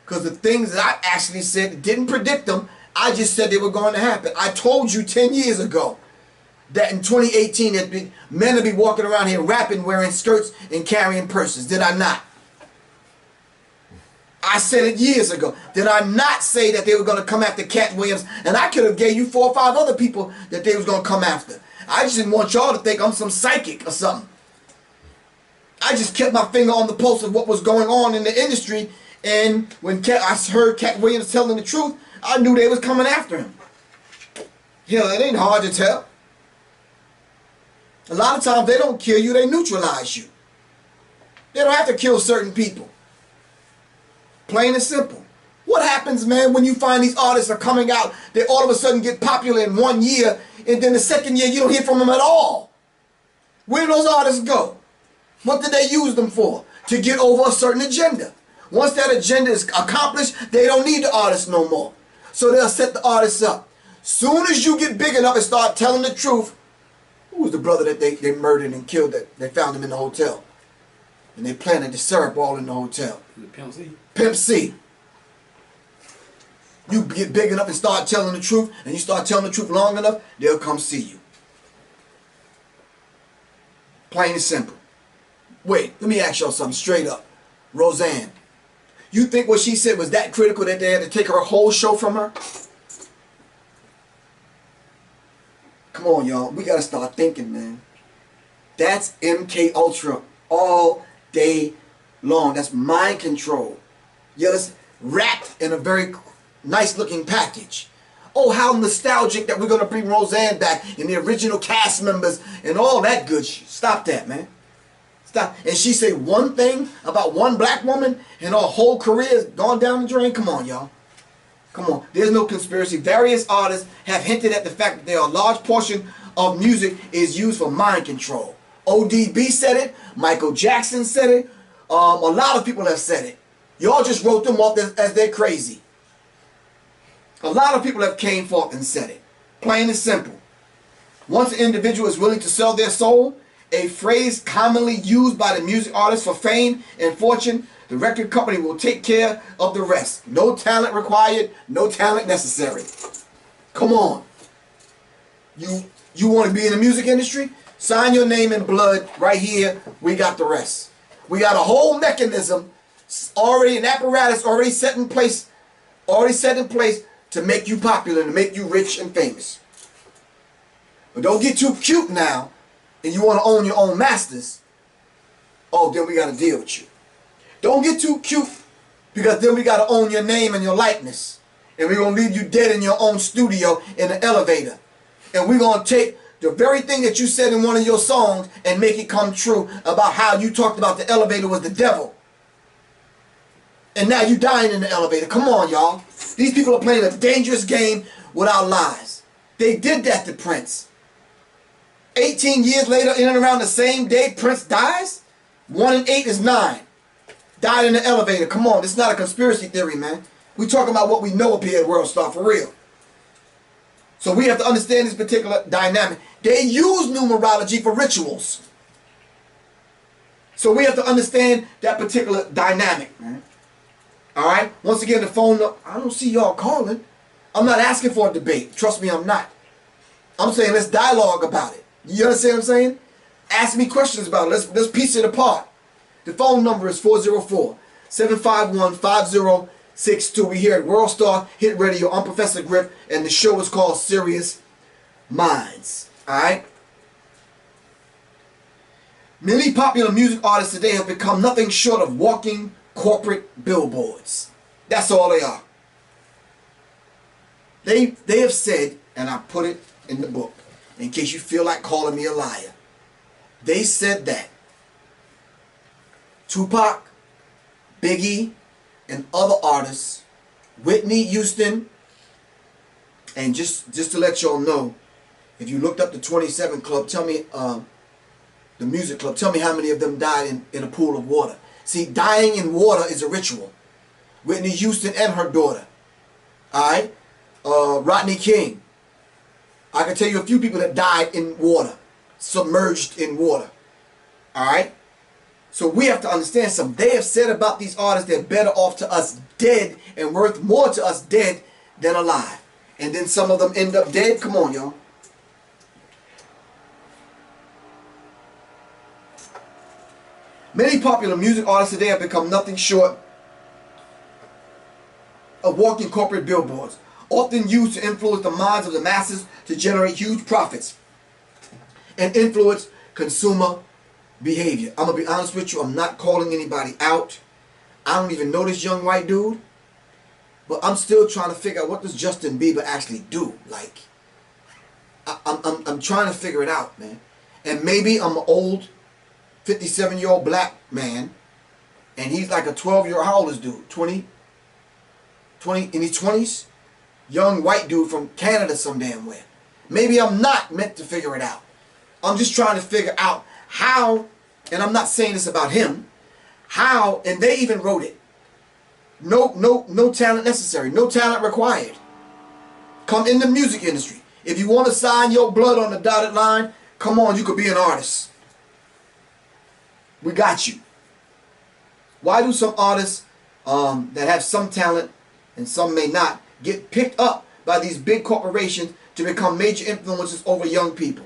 Because the things that I actually said didn't predict them. I just said they were going to happen. I told you 10 years ago that in 2018 men would be walking around here rapping, wearing skirts and carrying purses. Did I not? I said it years ago. Did I not say that they were going to come after Cat Williams? And I could have gave you 4 or 5 other people that they was going to come after. I just didn't want y'all to think I'm some psychic or something. I just kept my finger on the pulse of what was going on in the industry. And when I heard Cat Williams telling the truth, I knew they was coming after him. Hell, it ain't hard to tell. A lot of times they don't kill you, they neutralize you. They don't have to kill certain people. Plain and simple. What happens, man, when you find these artists are coming out, they all of a sudden get popular in 1 year, and then the second year you don't hear from them at all? Where do those artists go? What did they use them for? To get over a certain agenda. Once that agenda is accomplished, they don't need the artists no more. So they'll set the artists up. Soon as you get big enough and start telling the truth, who was the brother that they murdered and killed that they found him in the hotel? And they planted the syrup all in the hotel. Pimp C. Pimp C. You get big enough and start telling the truth, and you start telling the truth long enough, they'll come see you. Plain and simple. Wait, let me ask y'all something straight up. Roseanne, you think what she said was that critical that they had to take her whole show from her? Come on, y'all. We got to start thinking, man. That's MK Ultra all day long. That's mind control. Yeah, it's wrapped in a very nice looking package. Oh, how nostalgic that we're going to bring Roseanne back and the original cast members and all that good shit. Stop that, man. Stop. And she said one thing about one black woman and her whole career has gone down the drain. Come on, y'all. Come on. There's no conspiracy. Various artists have hinted at the fact that there are a large portion of music is used for mind control. ODB said it. Michael Jackson said it. A lot of people have said it. Y'all just wrote them off as they're crazy. A lot of people have came forth and said it. Plain and simple. Once an individual is willing to sell their soul, a phrase commonly used by the music artist for fame and fortune, the record company will take care of the rest. No talent required, no talent necessary. Come on. You want to be in the music industry? Sign your name in blood right here. We got the rest. We got a whole mechanism already, an apparatus already set in place to make you popular, to make you rich and famous. But don't get too cute now and you want to own your own masters. Oh, then we got to deal with you. Don't get too cute because then we got to own your name and your likeness. And we're going to leave you dead in your own studio in an elevator. And we're going to take the very thing that you said in one of your songs and make it come true about how you talked about the elevator was the devil. And now you dying in the elevator. Come on, y'all. These people are playing a dangerous game with our lives. They did that to Prince. 18 years later, in and around the same day, Prince dies. 1 in 8 is 9. Died in the elevator. Come on, this is not a conspiracy theory, man. We talking about what we know up here at World Star, for real. So we have to understand this particular dynamic. They use numerology for rituals. So we have to understand that particular dynamic, man. Alright? Once again, the phone, I don't see y'all calling. I'm not asking for a debate. Trust me, I'm not. I'm saying let's dialogue about it. You understand what I'm saying? Ask me questions about it. Let's piece it apart. The phone number is 404-751-5062. We here at World Star Hit Radio. I'm Professor Griff, and the show is called Sirius Mindz. Alright? Many popular music artists today have become nothing short of walking corporate billboards. That's all they are. They have said, and I put it in the book, in case you feel like calling me a liar. They said that Tupac, Biggie, and other artists, Whitney Houston, and just to let y'all know, if you looked up the 27 Club, tell me, the music club, tell me how many of them died in a pool of water. See, dying in water is a ritual. Whitney Houston and her daughter. Alright? Rodney King. I can tell you a few people that died in water. Submerged in water. Alright? So we have to understand something. They have said about these artists they're better off to us dead and worth more to us dead than alive. And then some of them end up dead. Come on, y'all. Many popular music artists today have become nothing short of walking corporate billboards, often used to influence the minds of the masses to generate huge profits and influence consumer behavior. I'm going to be honest with you, I'm not calling anybody out. I don't even know this young white dude, but I'm still trying to figure out what does Justin Bieber actually do. Like, I'm trying to figure it out, man. And maybe I'm an old 57-year-old black man, and he's like a 12-year-old, how old is dude? 20 in his 20s? Young white dude from Canada some damn where. Maybe I'm not meant to figure it out. I'm just trying to figure out how, and I'm not saying this about him, how, and they even wrote it. No talent necessary, no talent required. Come in the music industry. If you want to sign your blood on the dotted line, come on, you could be an artist. We got you. Why do some artists that have some talent and some may not get picked up by these big corporations to become major influences over young people?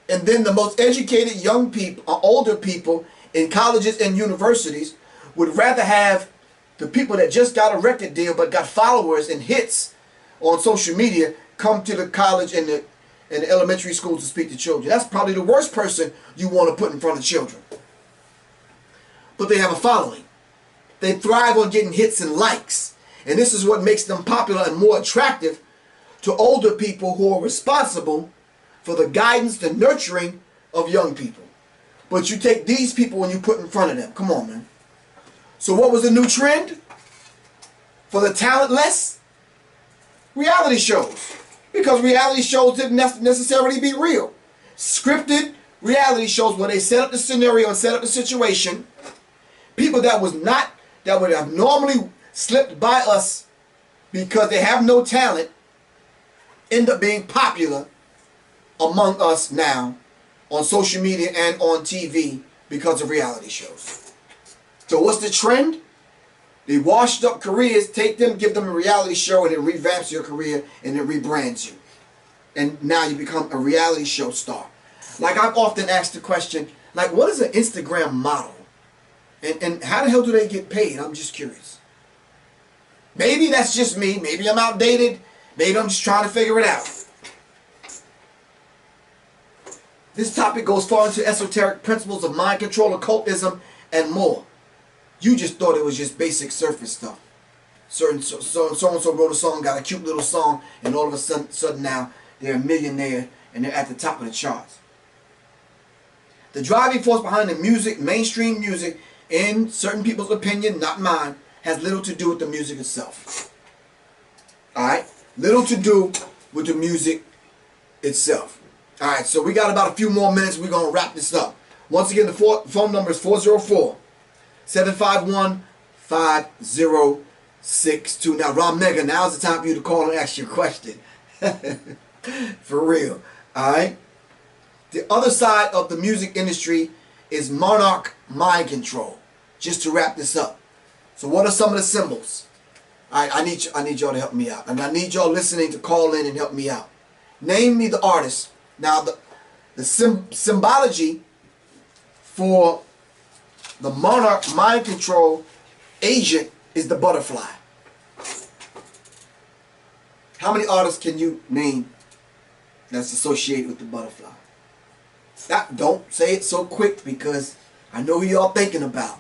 And then the most educated young people, or older people in colleges and universities would rather have the people that just got a record deal but got followers and hits on social media come to the college and the elementary schools to speak to children. That's probably the worst person you want to put in front of children. But they have a following. They thrive on getting hits and likes. And this is what makes them popular and more attractive to older people who are responsible for the guidance, the nurturing of young people. But you take these people when you put in front of them. Come on, man. So what was the new trend for the talentless? Reality shows. Because reality shows didn't necessarily be real. Scripted reality shows where they set up the scenario and set up the situation. People that would have normally slipped by us because they have no talent end up being popular among us now on social media and on TV because of reality shows. So what's the trend? The washed up careers, take them, give them a reality show, and it revamps your career and it rebrands you. And now you become a reality show star. Like I've often asked the question, like what is an Instagram model? And how the hell do they get paid? I'm just curious. Maybe that's just me. Maybe I'm outdated. Maybe I'm just trying to figure it out. This topic goes far into esoteric principles of mind control, occultism, and more. You just thought it was just basic surface stuff. So-and-so wrote a song, got a cute little song, and all of a sudden now they're a millionaire and they're at the top of the charts. The driving force behind the music, mainstream music, in certain people's opinion, not mine, has little to do with the music itself. Alright? Little to do with the music itself. Alright, so we got about a few more minutes. We're going to wrap this up. Once again, the phone number is 404-751-5062. Now, Ron Mega, now's the time for you to call and ask your question. For real. Alright? The other side of the music industry is monarch mind control. Just to wrap this up. So what are some of the symbols? Alright, I need y'all to help me out. And I need y'all listening to call in and help me out. Name me the artist. Now, the symbology for the monarch mind control agent is the butterfly. How many artists can you name that's associated with the butterfly? Don't say it so quick because I know who y'all thinking about.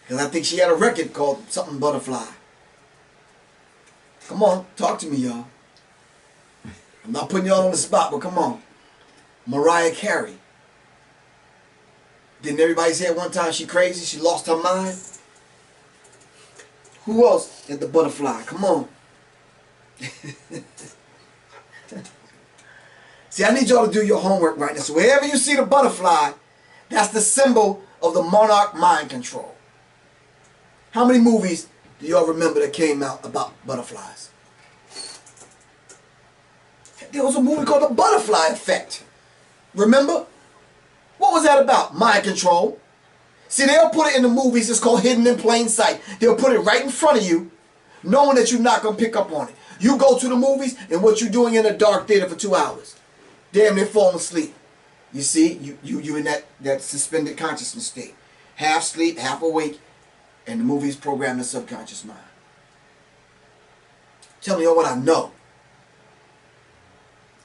Because I think she had a record called something Butterfly. Come on, talk to me, y'all. I'm not putting y'all on the spot, but come on. Mariah Carey. Didn't everybody say at one time she crazy? She lost her mind? Who else had the butterfly? Come on. See, I need y'all to do your homework right now. So wherever you see the butterfly, that's the symbol of the monarch mind control. How many movies do y'all remember that came out about butterflies? There was a movie called The Butterfly Effect. Remember? What was that about? Mind control. See, they'll put it in the movies. It's called hidden in plain sight. They'll put it right in front of you, knowing that you're not going to pick up on it. You go to the movies, and what you're doing in a dark theater for 2 hours. Damn, they're falling asleep. You see, you in that suspended consciousness state. Half sleep, half awake, and the movie's programmed the subconscious mind. Tell me all what I know.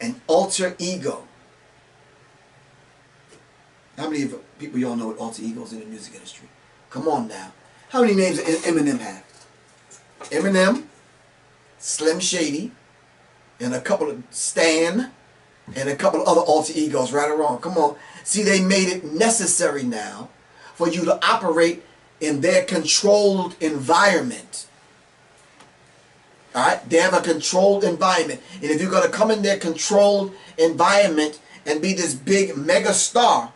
An alter ego. How many people y'all know what alter egos in the music industry? Come on now. How many names does Eminem have? Eminem, Slim Shady, and a couple of Stan, and a couple of other alter egos, right or wrong. Come on. See, they made it necessary now for you to operate in their controlled environment. Alright? They have a controlled environment. And if you're going to come in their controlled environment and be this big mega star,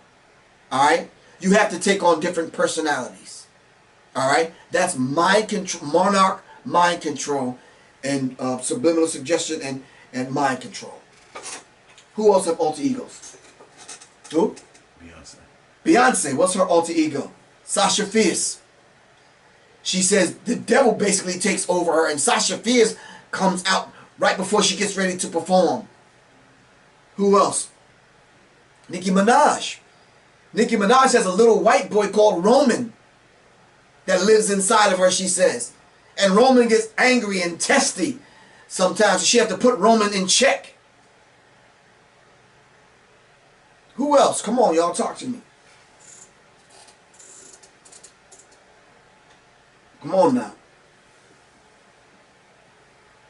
alright, you have to take on different personalities. Alright? That's mind control, monarch mind control, and subliminal suggestion and mind control. Who else have alter egos? Who? Beyonce. Beyonce, what's her alter ego? Sasha Fierce. She says the devil basically takes over her, and Sasha Fierce comes out right before she gets ready to perform. Who else? Nicki Minaj. Nicki Minaj has a little white boy called Roman that lives inside of her, she says. And Roman gets angry and testy sometimes, so she has to put Roman in check. Who else? Come on, y'all, talk to me. Come on now.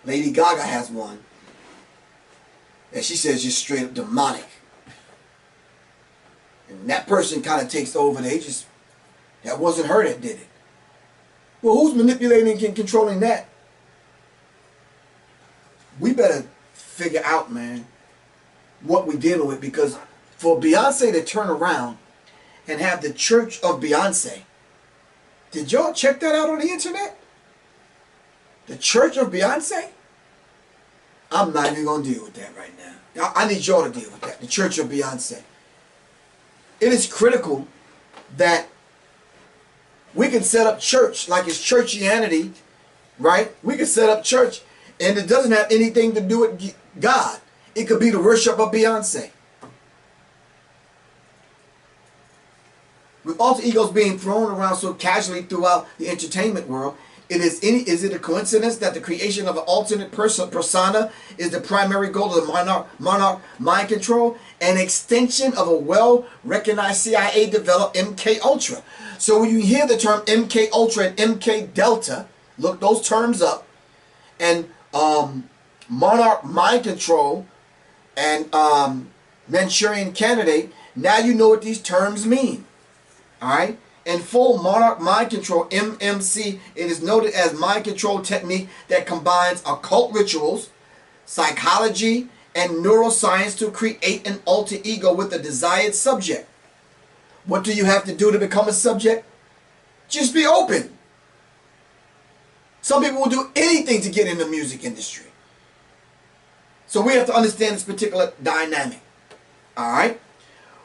Lady Gaga has one. And she says just straight up demonic. And that person kind of takes over. That wasn't her that did it. Well, who's manipulating and controlling that? We better figure out, man, what we're dealing with. Because for Beyonce to turn around and have the Church of Beyonce, did y'all check that out on the internet? The Church of Beyonce? I'm not even going to deal with that right now. I need y'all to deal with that. The Church of Beyonce. It is critical that we can set up church like it's churchianity, right? We can set up church and it doesn't have anything to do with God. It could be the worship of Beyonce. With alter egos being thrown around so casually throughout the entertainment world, is it a coincidence that the creation of an alternate persona is the primary goal of the monarch mind control? An extension of a well-recognized CIA developed MK Ultra. So when you hear the term MK Ultra and MK Delta, look those terms up, and monarch mind control and Manchurian Candidate, now you know what these terms mean. Alright? In full monarch mind control, MMC, it is noted as mind control technique that combines occult rituals, psychology, and neuroscience to create an alter ego with a desired subject. What do you have to do to become a subject? Just be open. Some people will do anything to get in the music industry. So we have to understand this particular dynamic. Alright?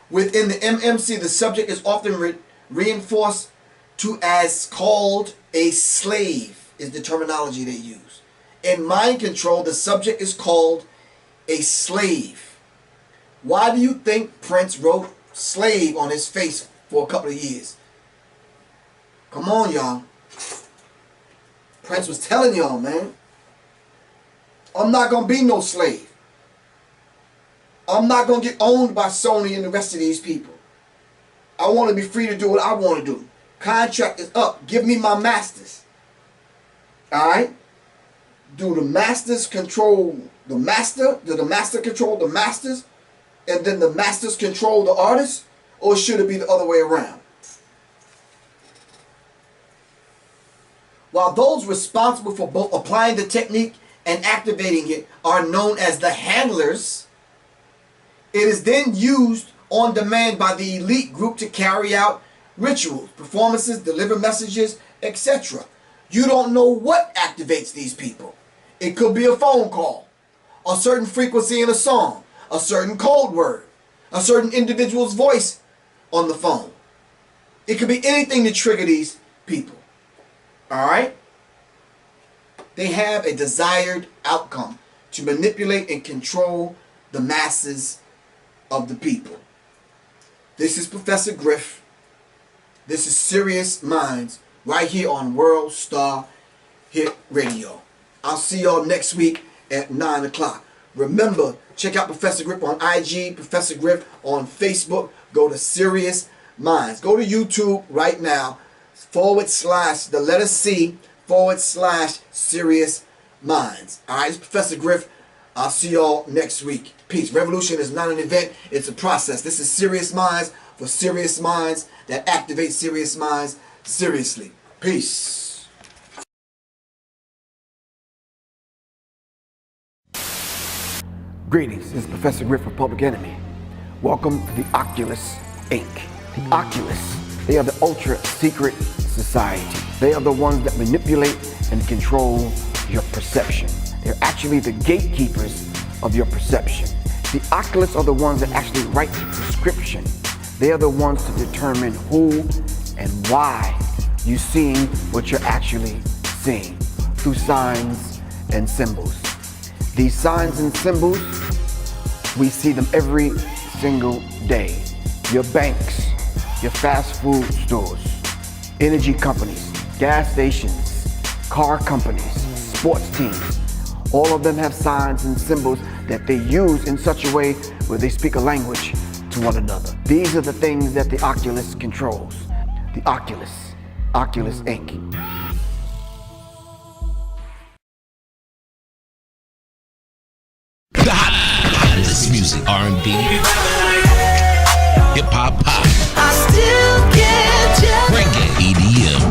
Within the MMC, the subject is often reinforced to as called a slave, is the terminology they use. In mind control, the subject is called a slave. Why do you think Prince wrote slave on his face for a couple of years? Come on, y'all. Prince was telling y'all, man, I'm not going to be no slave. I'm not going to get owned by Sony and the rest of these people. I want to be free to do what I want to do. Contract is up. Give me my masters. Alright? Do the masters control the master? Do the master control the masters? And then the masters control the artists? Or should it be the other way around? While those responsible for both applying the technique and activating it are known as the handlers, it is then used on demand by the elite group to carry out rituals, performances, deliver messages, etc. You don't know what activates these people. It could be a phone call, a certain frequency in a song, a certain code word, a certain individual's voice on the phone. It could be anything to trigger these people. Alright? They have a desired outcome to manipulate and control the masses of the people. This is Professor Griff. This is Sirius Mindz right here on World Star Hit Radio. I'll see y'all next week at 9 o'clock. Remember, check out Professor Griff on IG, Professor Griff on Facebook. Go to Sirius Mindz. Go to YouTube right now, /the letter C /Sirius Mindz. Alright, it's Professor Griff. I'll see y'all next week. Peace. Revolution is not an event, it's a process. This is Sirius Mindz for serious minds that activate serious minds seriously. Peace. Greetings, this is Professor Griff for Public Enemy. Welcome to the Oculus Inc. The Oculus, they are the ultra secret society. They are the ones that manipulate and control your perception. They're actually the gatekeepers of your perception. The Oculus are the ones that actually write the prescription. They are the ones to determine who and why you're seeing what you're actually seeing through signs and symbols. These signs and symbols, we see them every single day. Your banks, your fast food stores, energy companies, gas stations, car companies, sports teams, all of them have signs and symbols that they use in such a way where they speak a language to one another. These are the things that the Oculus controls. The Oculus Inc. R&B, hip hop, pop, I still get you. reggae, EDM,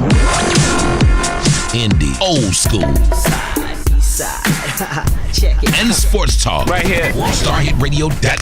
indie, old school, Side, side. Check it. and sports talk. Right here. StarHitRadio.com.